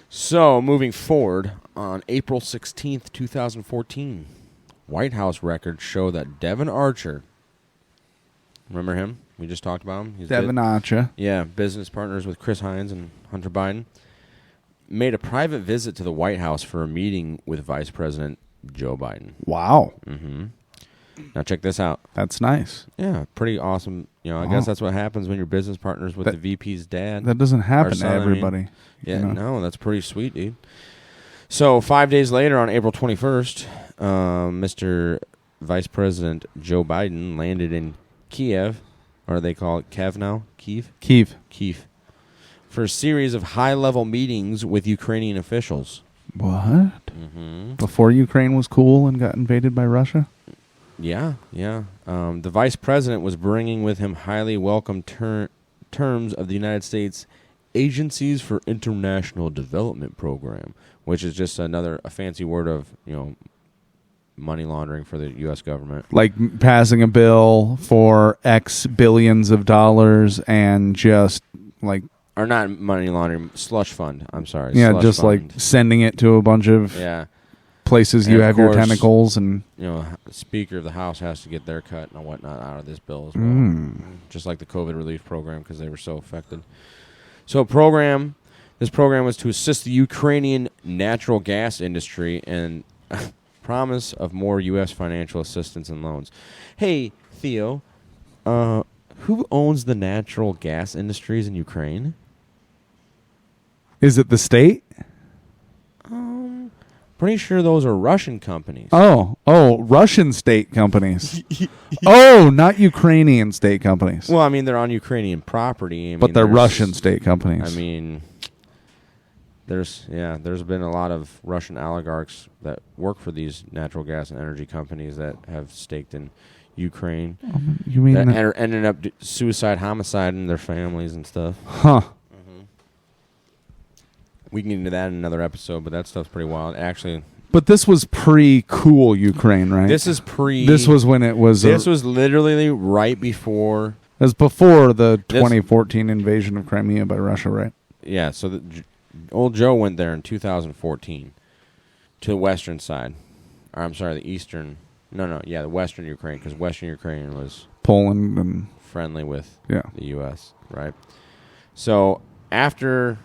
So, moving forward, on April 16th, 2014, White House records show that Devin Archer, remember him? We just talked about him. He's Devin Archer. Yeah, business partners with Chris Hines and Hunter Biden, made a private visit to the White House for a meeting with Vice President Joe Biden. Wow. Now check this out. That's nice. Yeah, pretty awesome. I guess that's what happens when you're business partners with the VP's dad. That doesn't happen to everybody. No, that's pretty sweet, dude. So 5 days later, on April 21st, Mr. Vice President Joe Biden landed in Kiev, or they call it Kiev now? Kiev, for a series of high-level meetings with Ukrainian officials. What? Before Ukraine was cool and got invaded by Russia? Yeah. The vice president was bringing with him highly welcome terms of the United States Agencies for International Development Program, which is just a fancy word of, money laundering for the U.S. government. Like passing a bill for X billions of dollars and just like... Or not money laundering, slush fund. I'm sorry. Yeah, slush just fund. like sending it to a bunch of places you have your tentacles. And the Speaker of the House has to get their cut and whatnot out of this bill as well. Just like the COVID relief program because they were so affected. So this program was to assist the Ukrainian natural gas industry and promise of more U.S. financial assistance and loans. Hey, Theo, who owns the natural gas industries in Ukraine? Is it the state? Pretty sure those are Russian companies. Oh, Russian state companies. Oh, not Ukrainian state companies. Well, I mean, they're on Ukrainian property. But they're Russian state companies. I mean, there's been a lot of Russian oligarchs that work for these natural gas and energy companies that have staked in Ukraine. You mean that ended up homiciding their families and stuff. Huh. We can get into that in another episode, but that stuff's pretty wild. Actually, but this was pre-cool Ukraine, right? This is pre. This was when it was. This was literally right before. It was before the 2014 invasion of Crimea by Russia, right? Yeah. So old Joe went there in 2014 to the western side. Or I'm sorry, the eastern. No. Yeah, the western Ukraine, because western Ukraine was Poland and friendly with the U.S. Right. So after.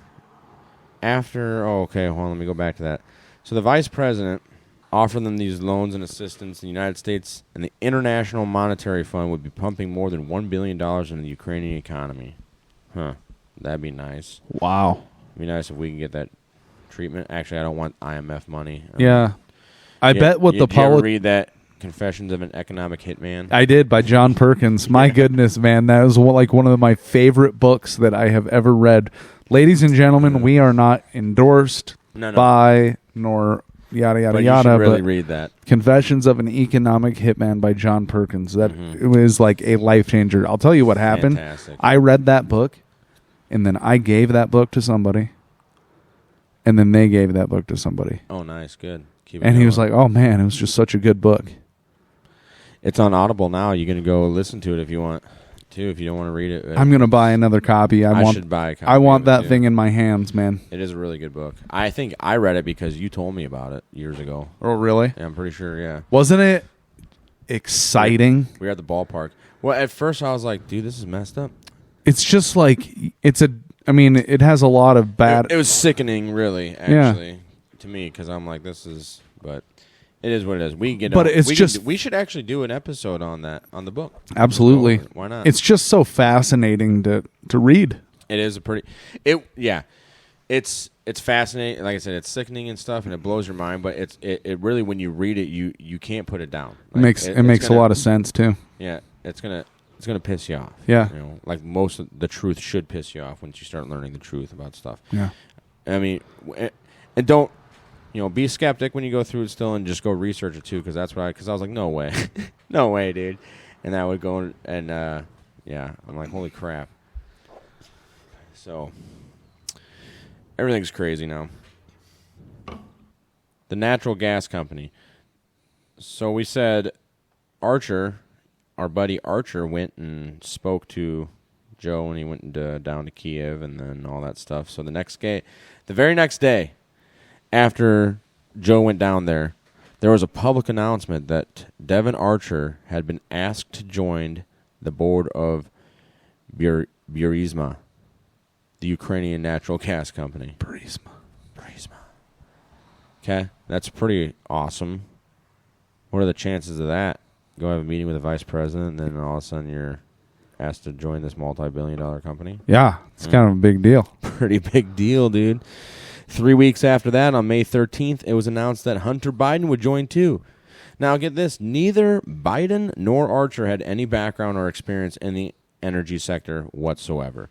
Hold on, let me go back to that. So the vice president offered them these loans and assistance. The United States and the International Monetary Fund would be pumping more than $1 billion into the Ukrainian economy. Huh. That'd be nice. Wow. It'd be nice if we can get that treatment. Actually, I don't want IMF money. I bet what the Did you ever read that Confessions of an Economic Hitman? I did, by John Perkins. My goodness, man. That was one of my favorite books that I have ever read. Ladies and gentlemen, we are not endorsed by nor yada yada but yada. You should really read that. Confessions of an Economic Hitman by John Perkins. That it was like a life changer. I'll tell you what happened. Fantastic. I read that book, and then I gave that book to somebody, and then they gave that book to somebody. Oh, nice, good. And he was like, "Oh man, it was just such a good book." It's on Audible now. You can go listen to it if you want. Too, if you don't want to read it, I'm going to buy another copy. I should buy a copy. I want that thing in my hands, man. It is a really good book. I think I read it because you told me about it years ago. Oh, really? Yeah, I'm pretty sure, yeah. Wasn't it exciting? We were at the ballpark. Well, at first I was like, dude, this is messed up. It's just like, it has a lot of bad... It was sickening, really, actually, to me, because I'm like, but... It is what it is. We should actually do an episode on that, on the book. Absolutely. Why not? It's just so fascinating to read. It is it's fascinating. Like I said, it's sickening and stuff, and it blows your mind. But it really, when you read it, you can't put it down. Like, it makes a lot of sense too. Yeah, it's gonna piss you off. Yeah, like most of the truth should piss you off once you start learning the truth about stuff. Yeah, I mean, and don't. Be a skeptic when you go through it still, and just go research it too, because I was like, no way, no way, dude, and that would go and I'm like, holy crap. So everything's crazy now. The natural gas company. So we said Archer, our buddy Archer, went and spoke to Joe, and he went down to Kiev and then all that stuff. So the very next day. After Joe went down there was a public announcement that Devin Archer had been asked to join the board of Burisma, the Ukrainian natural gas company. Burisma. Okay, that's pretty awesome. What are the chances of that? Go have a meeting with the vice president, and then all of a sudden you're asked to join this multi-billion-dollar company? Yeah, it's kind of a big deal. Pretty big deal, dude. 3 weeks after that, on May 13th, it was announced that Hunter Biden would join too. Now, get this. Neither Biden nor Archer had any background or experience in the energy sector whatsoever.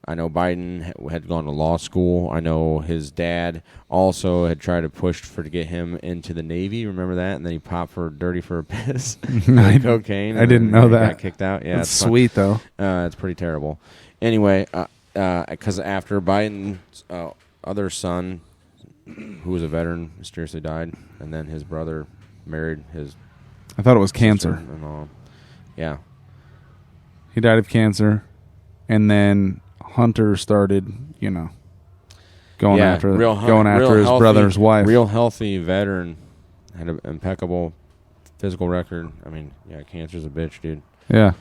I know Biden had gone to law school. I know his dad also had tried to push to get him into the Navy. Remember that? And then he popped for dirty for a piss. Cocaine. I didn't know that. Got kicked out. Yeah, that's sweet, though. It's pretty terrible. Anyway, because after Biden's other son, who was a veteran, mysteriously died, and then his brother married his... I thought it was cancer. And all. Yeah. He died of cancer, and then Hunter started, going after his healthy, brother's wife. Real healthy veteran, had an impeccable physical record. I mean, yeah, cancer's a bitch, dude. Yeah.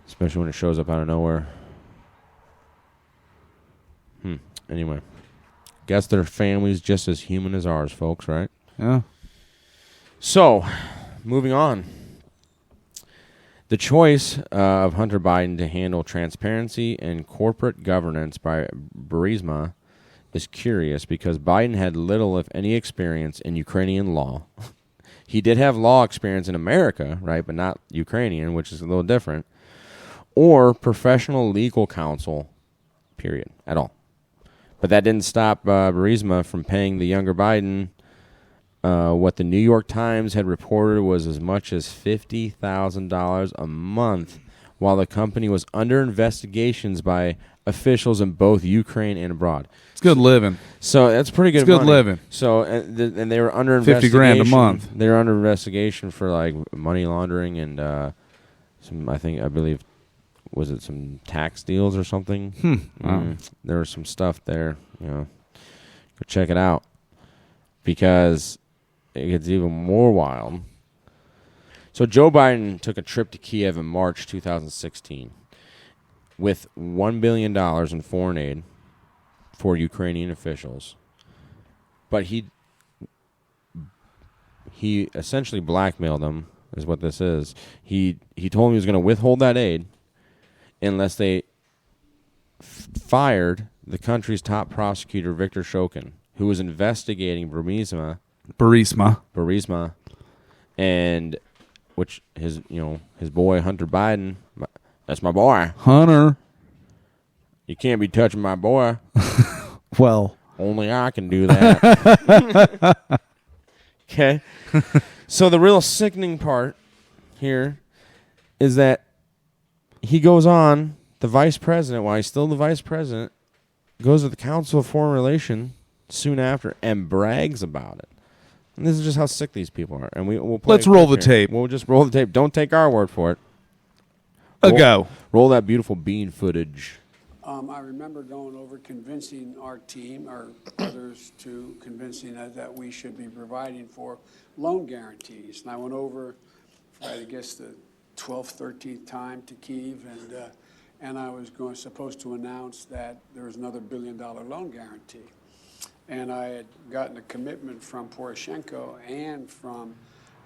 Especially when it shows up out of nowhere. Anyway. Guess their family's just as human as ours, folks, right? Yeah. So, moving on. The choice of Hunter Biden to handle transparency and corporate governance by Burisma is curious because Biden had little, if any, experience in Ukrainian law. He did have law experience in America, right, but not Ukrainian, which is a little different, or professional legal counsel, period, at all. But that didn't stop Burisma from paying the younger Biden what the New York Times had reported was as much as $50,000 a month while the company was under investigations by officials in both Ukraine and abroad. It's good living. So that's pretty good. It's good living. So and they were under investigation. $50,000 a month. They were under investigation for like money laundering and I believe was it some tax deals or something? Wow. There was some stuff there. Go check it out because it gets even more wild. So Joe Biden took a trip to Kiev in March 2016 with $1 billion in foreign aid for Ukrainian officials. But he essentially blackmailed them, is what this is. He told him he was going to withhold that aid unless they fired the country's top prosecutor, Viktor Shokin, who was investigating Burisma, and which his boy Hunter Biden, that's my boy. Hunter. You can't be touching my boy. Well, only I can do that. Okay. So the real sickening part here is that he goes on, the vice president, while he's still the vice president, goes to the Council of Foreign Relations soon after and brags about it. And this is just how sick these people are. And we'll play. Let's roll the tape. We'll just roll the tape. Don't take our word for it. Go. Roll that beautiful bean footage. I remember going over convincing our team or others to convincing us that we should be providing for loan guarantees. And I went over for, I guess, the 12th, 13th time to Kyiv, and I was supposed to announce that there was another $1 billion loan guarantee. And I had gotten a commitment from Poroshenko and from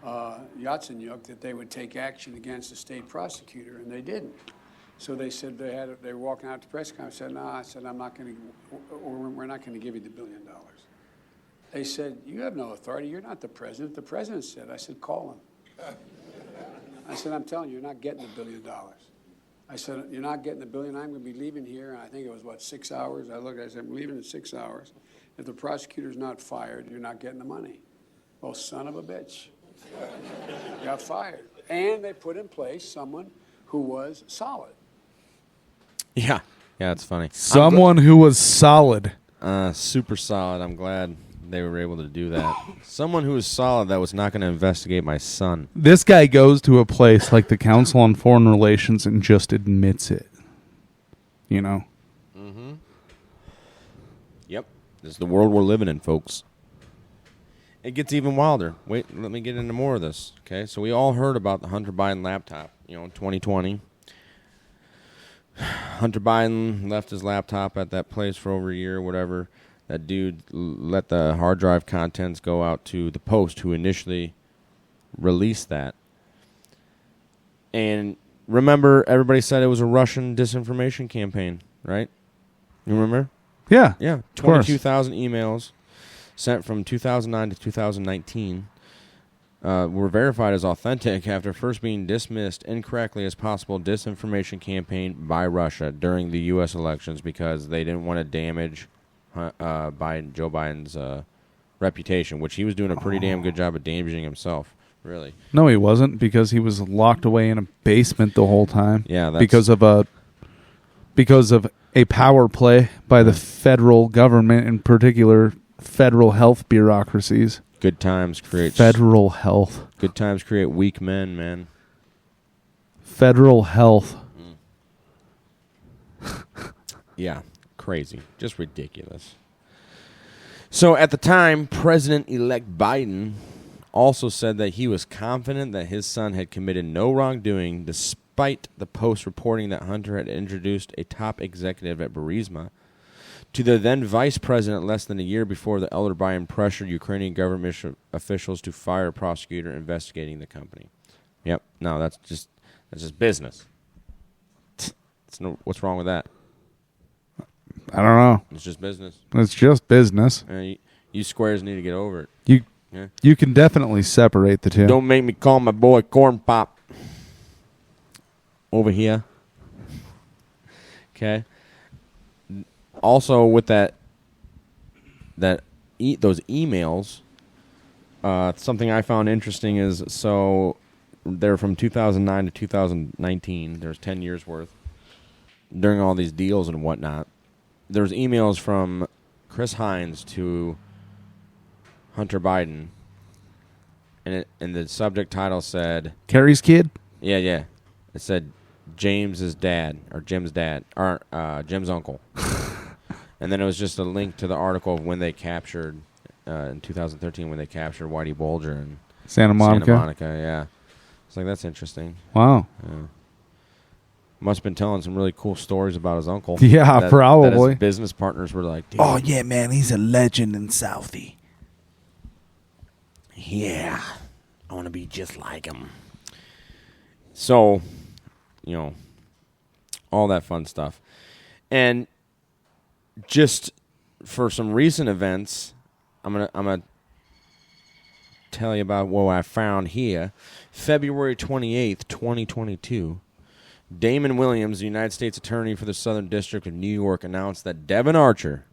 Yatsenyuk that they would take action against the state prosecutor, and they didn't. So they said they were walking out to press conference. I said, no, I'm not going to, we're not going to give you the $1 billion. They said, you have no authority. You're not the president. The president said. I said, call him. I said, I'm telling you, you're not getting the $1 billion. I said, you're not getting the $1 billion. I'm going to be leaving here. And I think it was, 6 hours? I said, I'm leaving in 6 hours. If the prosecutor's not fired, you're not getting the money. Well, son of a bitch. Got fired. And they put in place someone who was solid. Yeah, it's funny. Someone who was solid. Super solid. I'm glad they were able to do that. Someone who was solid that was not going to investigate my son. This guy goes to a place like the Council on Foreign Relations and just admits it. Mm-hmm. Yep. This is the world we're living in, folks. It gets even wilder. Wait, let me get into more of this. Okay, so we all heard about the Hunter Biden laptop, 2020. Hunter Biden left his laptop at that place for over a year or whatever. That dude let the hard drive contents go out to the Post, who initially released that. And remember, everybody said it was a Russian disinformation campaign, right? You remember? Yeah. Yeah. 22,000 emails sent from 2009 to 2019 were verified as authentic after first being dismissed incorrectly as possible disinformation campaign by Russia during the U.S. elections because they didn't want to damage Joe Biden's reputation, which he was doing a pretty damn good job of damaging himself, really. No, he wasn't, because he was locked away in a basement the whole time. Yeah, because of a power play by the federal government, in particular federal health bureaucracies. Good times create federal health. Good times create weak men, man. Federal health. Yeah, crazy. Just ridiculous. So at the time, President-elect Biden also said that he was confident that his son had committed no wrongdoing, despite the Post reporting that Hunter had introduced a top executive at Burisma to the then vice president less than a year before the elder Biden pressured Ukrainian government officials to fire a prosecutor investigating the company. Yep. No, that's just business. What's wrong with that? I don't know. It's just business. It's just business. You squares need to get over it. You can definitely separate the two. Don't make me call my boy Corn Pop over here. Okay. Also, with those emails, something I found interesting is, so they're from 2009 to 2019. There's 10 years worth. During all these deals and whatnot, there's emails from Chris Hines to Hunter Biden, and the subject title said Carrie's kid? Yeah. It said James's dad, or Jim's dad, or Jim's uncle. And then it was just a link to the article of when they captured, in 2013, when they captured Whitey Bulger in Santa Monica, yeah. It's like, that's interesting. Wow. Yeah. Must have been telling some really cool stories about his uncle. Yeah, probably. That his business partners were like, oh, yeah, man, he's a legend in Southie. Yeah, I want to be just like him. So, all that fun stuff. And just for some recent events, I'm gonna tell you about what I found here. February 28th, 2022, Damon Williams, the United States Attorney for the Southern District of New York, announced that Devin Archer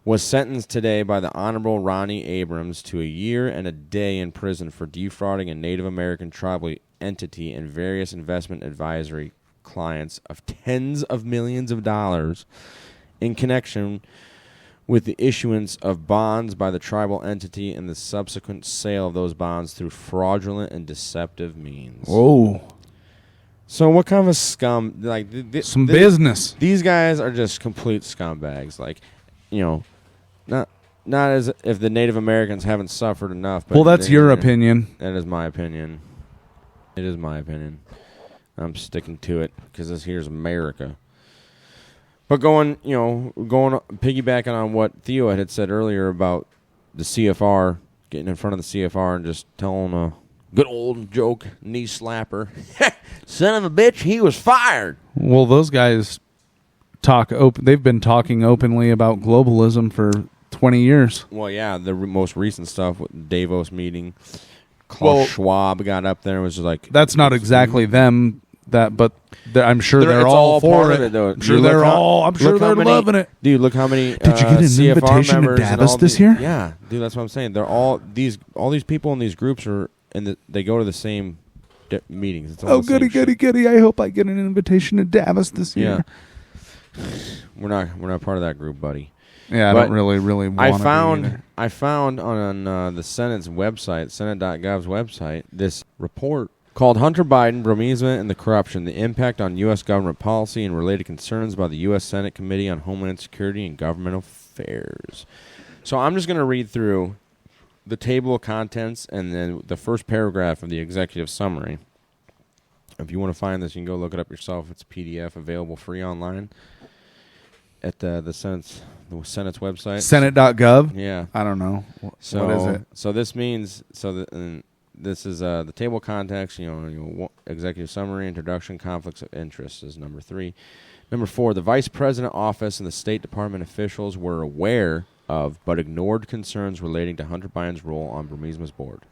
was sentenced today by the Honorable Ronnie Abrams to a year and a day in prison for defrauding a Native American tribal entity and various investment advisory clients of tens of millions of dollars in connection with the issuance of bonds by the tribal entity and the subsequent sale of those bonds through fraudulent and deceptive means. Whoa. So what kind of a scum, like... business. These guys are just complete scumbags. Like, not as if the Native Americans haven't suffered enough. But well, that's your opinion. That is my opinion. It is my opinion. I'm sticking to it because this here's America. But going piggybacking on what Theo had said earlier about the CFR, getting in front of the CFR and just telling a good old joke, knee slapper. Son of a bitch, he was fired. Well, those guys they've been talking openly about globalism for 20 years. Well, yeah, the most recent stuff with the Davos meeting, Klaus Schwab got up there and was just like... That's not exactly them, but I'm sure they're all for it. Though. I'm sure they're loving it. Dude, look how many Did you get an CFR invitation to Davos this year? Yeah, dude, that's what I'm saying. They're all these people in these groups are they go to the same meetings. It's all goody. I hope I get an invitation to Davos this year. Yeah. We're not part of that group, buddy. Yeah, I don't really want to be either. I found on the Senate's website, Senate.gov's website, this report called Hunter Biden, Burisma and the Corruption, the Impact on U.S. Government Policy and Related Concerns by the U.S. Senate Committee on Homeland Security and Government Affairs. So I'm just going to read through the table of contents and then the first paragraph of the executive summary. If you want to find this, you can go look it up yourself. It's a PDF available free online at the Senate's website. Senate.gov? Yeah. I don't know. So, what is it? So this means... this is the table of contents. Executive summary, introduction, conflicts of interest is number 3. Number 4, the Vice President office and the State Department officials were aware of but ignored concerns relating to Hunter Biden's role on Burisma's board.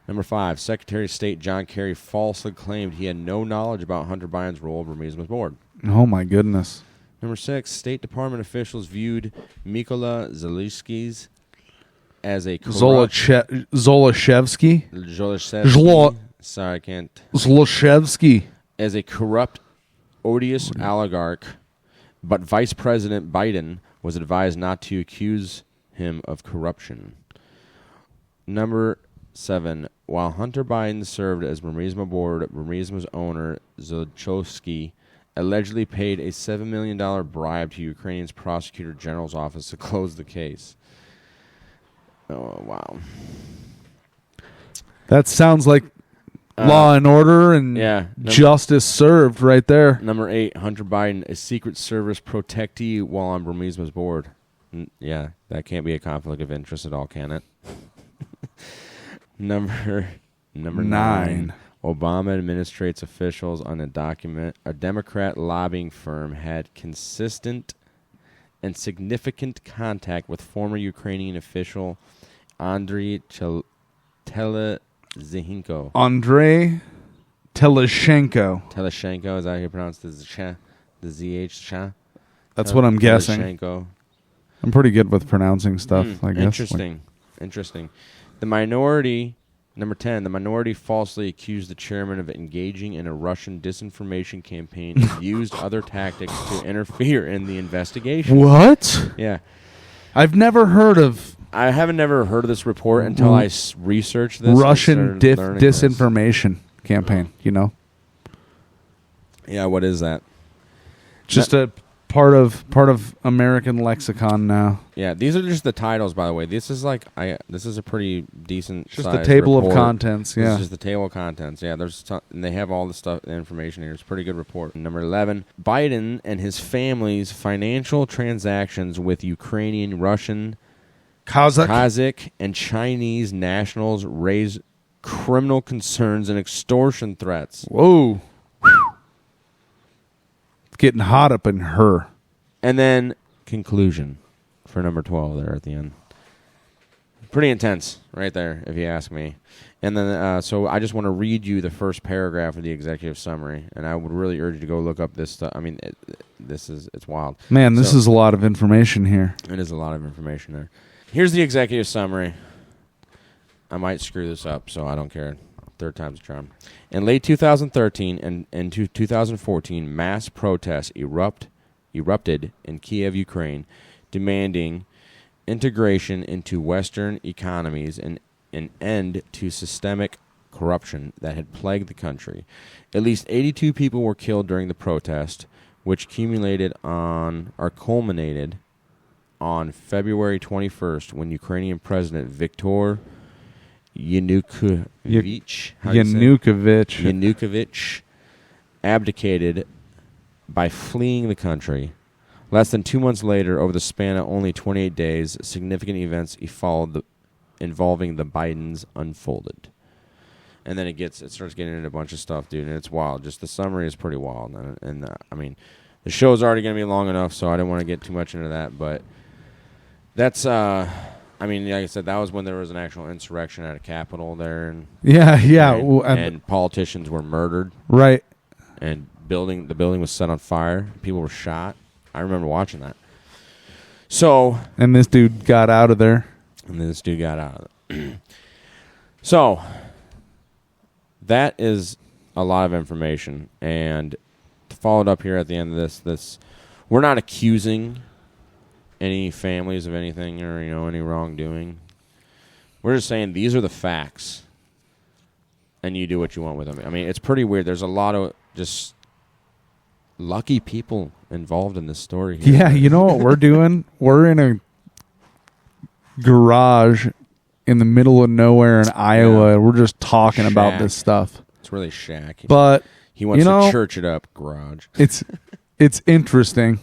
Number 5, Secretary of State John Kerry falsely claimed he had no knowledge about Hunter Biden's role on Burisma's board. Oh, my goodness. Number 6, State Department officials viewed Mykola Zalewski as a corrupt... Zoloshevsky? Sorry, I can't... Zoloshevsky. As a corrupt, odious oligarch, but Vice President Biden was advised not to accuse him of corruption. Number 7, while Hunter Biden served as Burisma board, Burisma's owner, Zoloshevsky, allegedly paid a $7 million bribe to Ukraine's prosecutor general's office to close the case. Oh, wow. That sounds like law and order and justice served right there. Number 8, Hunter Biden, a Secret Service protectee while on Burisma's board. Yeah, that can't be a conflict of interest at all, can it? Number 9. Obama administrates officials on a document. A Democrat lobbying firm had consistent and significant contact with former Ukrainian official Andriy Telezhenko. Andrei Telezhenko. Telezhenko, is that how you pronounce the ZH? That's what I'm guessing. Telezhenko. I'm pretty good with pronouncing stuff, I guess. Interesting. The minority, number 10, the minority falsely accused the chairman of engaging in a Russian disinformation campaign and used other tactics to interfere in the investigation. What? Yeah. I haven't never heard of this report until I researched this. Russian disinformation campaign, Yeah, what is that? Just a part of American lexicon now. Yeah, these are just the titles, by the way. This is this is a pretty decent. Just the table report. Of contents. Yeah, this is just the table of contents. Yeah, and they have all the information here. It's a pretty good report. Number 11, Biden and his family's financial transactions with Ukrainian, Russian, Kazakh, and Chinese nationals raise criminal concerns and extortion threats. Whoa. Getting hot up in her. And then conclusion for number 12 there at the end. Pretty intense right there, if you ask me. And then, so I just want to read you the first paragraph of the executive summary, and I would really urge you to go look up this stuff. I mean, it's wild. Man, this is a lot of information here. It is a lot of information there. Here's the executive summary. I might screw this up, so I don't care. Third time's a charm. In late 2013 and into 2014, mass protests erupted in Kiev, Ukraine, demanding integration into Western economies and an end to systemic corruption that had plagued the country. At least 82 people were killed during the protest, which culminated on February 21st when Ukrainian President Viktor Yanukovych abdicated by fleeing the country. Less than 2 months later, over the span of only 28 days, significant events involving the Bidens unfolded. And then it starts getting into a bunch of stuff, dude, and it's wild. Just the summary is pretty wild. And I mean, the show's already going to be long enough, so I didn't want to get too much into that, but that's... I mean, like I said, that was when there was an actual insurrection at a Capitol there, and and politicians were murdered, right? And the building was set on fire. People were shot. I remember watching that. So, and this dude got out of there. So, that is a lot of information, and followed up here at the end of this, we're not accusing any families of anything or any wrongdoing. We're just saying these are the facts, and you do what you want with them. I mean, it's pretty weird. There's a lot of just lucky people involved in this story here. Yeah, you know what we're doing? We're in a garage in the middle of nowhere in Iowa. We're just talking about this stuff. It's really shack. But he wants to church it up, garage. It's interesting.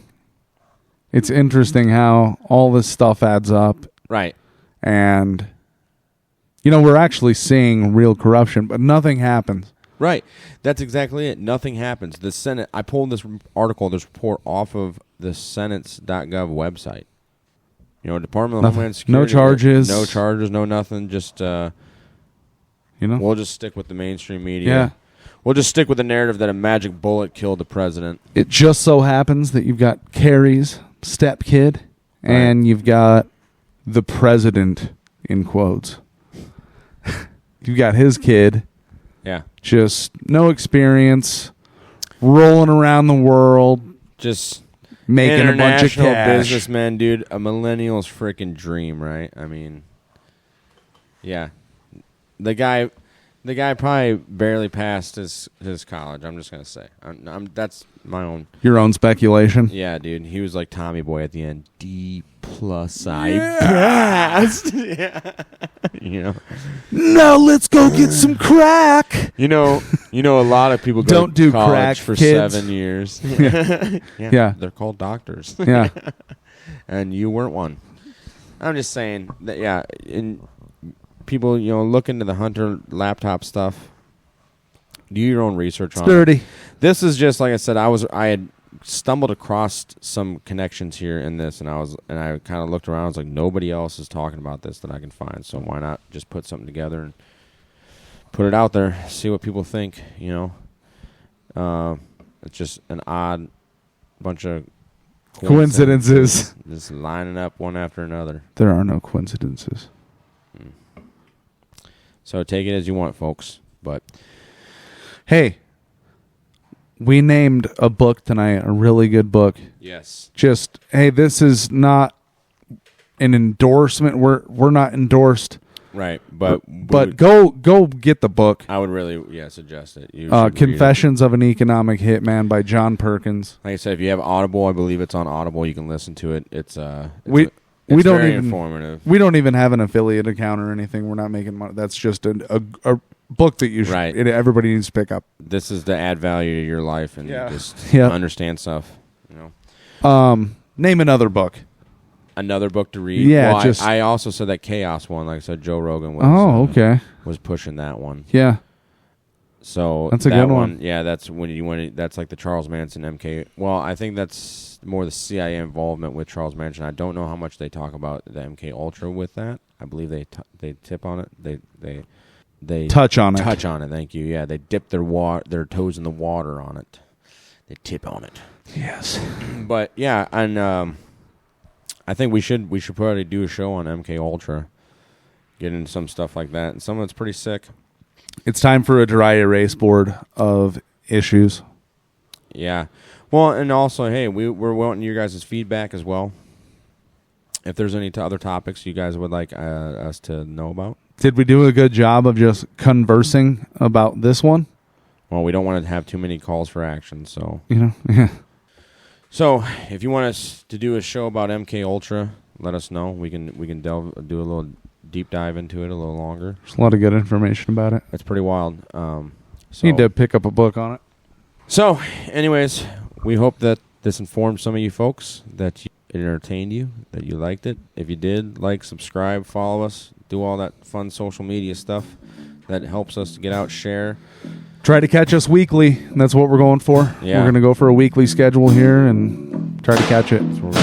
It's interesting how all this stuff adds up. Right. And, We're actually seeing real corruption, but nothing happens. Right. That's exactly it. Nothing happens. The Senate, I pulled this article, this report off of the Senate's.gov website. Department of Homeland Security. No charges. No charges, no nothing. Just, we'll just stick with the mainstream media. Yeah. We'll just stick with the narrative that a magic bullet killed the president. It just so happens that you've got Kerry's stepkid and you've got the president, in quotes. You've got his kid. Yeah. Just no experience, rolling around the world. Just making a bunch of cash. Businessman, dude. A millennial's freaking dream, right? I mean, yeah. The guy probably barely passed his college. I'm just gonna say. That's my own. Your own speculation. Yeah, dude. He was like Tommy Boy at the end. D+ I passed. Yeah. Now let's go get some crack. A lot of people don't to do college crack for kids. 7 years. Yeah. They're called doctors. Yeah. And you weren't one. I'm just saying that. Yeah. People, look into the Hunter laptop stuff. Do your own research on it. Dirty. This is just like I said. I had stumbled across some connections here in this, and I kind of looked around. I was like, nobody else is talking about this that I can find. So why not just put something together and put it out there, see what people think. It's just an odd bunch of coincidences, just lining up one after another. There are no coincidences. So take it as you want, folks. But hey, we named a book tonight, a really good book. Yes. Just, hey, this is not an endorsement. We're not endorsed. Right, but go get the book. I would really suggest it. Confessions of an Economic Hitman by John Perkins. Like I said, if you have Audible, I believe it's on Audible. You can listen to it. It's we don't very even informative. We don't even have an affiliate account or anything. We're not making money. That's just a book that you should, everybody needs to pick up. This is to add value to your life and just understand stuff. Name another book. Another book to read. Yeah, well, I also said that Chaos one. Like I said, Joe Rogan was pushing that one. Yeah. So that's a good one. Yeah, that's that's like the Charles Manson MK. Well, I think that's more the CIA involvement with Charles Manson. I don't know how much they talk about the MK Ultra with that. I believe they tip on it. They touch on it. Touch on it. Thank you. Yeah, they dip their toes in the water on it. They tip on it. Yes. But yeah, and I think we should probably do a show on MK Ultra, get into some stuff like that, and some of it's pretty sick. It's time for a dry erase board of issues. Yeah. Well, and also, hey, we're wanting your guys' feedback as well. If there's any other topics you guys would like us to know about. Did we do a good job of just conversing about this one? Well, we don't want to have too many calls for action, so. Yeah. So, if you want us to do a show about MK Ultra, let us know. We can do a little deep dive into it a little longer. There's a lot of good information about it. It's pretty wild. You need to pick up a book on it. So, anyways, we hope that this informed some of you folks, that it entertained you, that you liked it. If you did, like, subscribe, follow us, do all that fun social media stuff that helps us to get out, share. Try to catch us weekly. That's what we're going for. Yeah. We're going to go for a weekly schedule here and try to catch it. That's what we're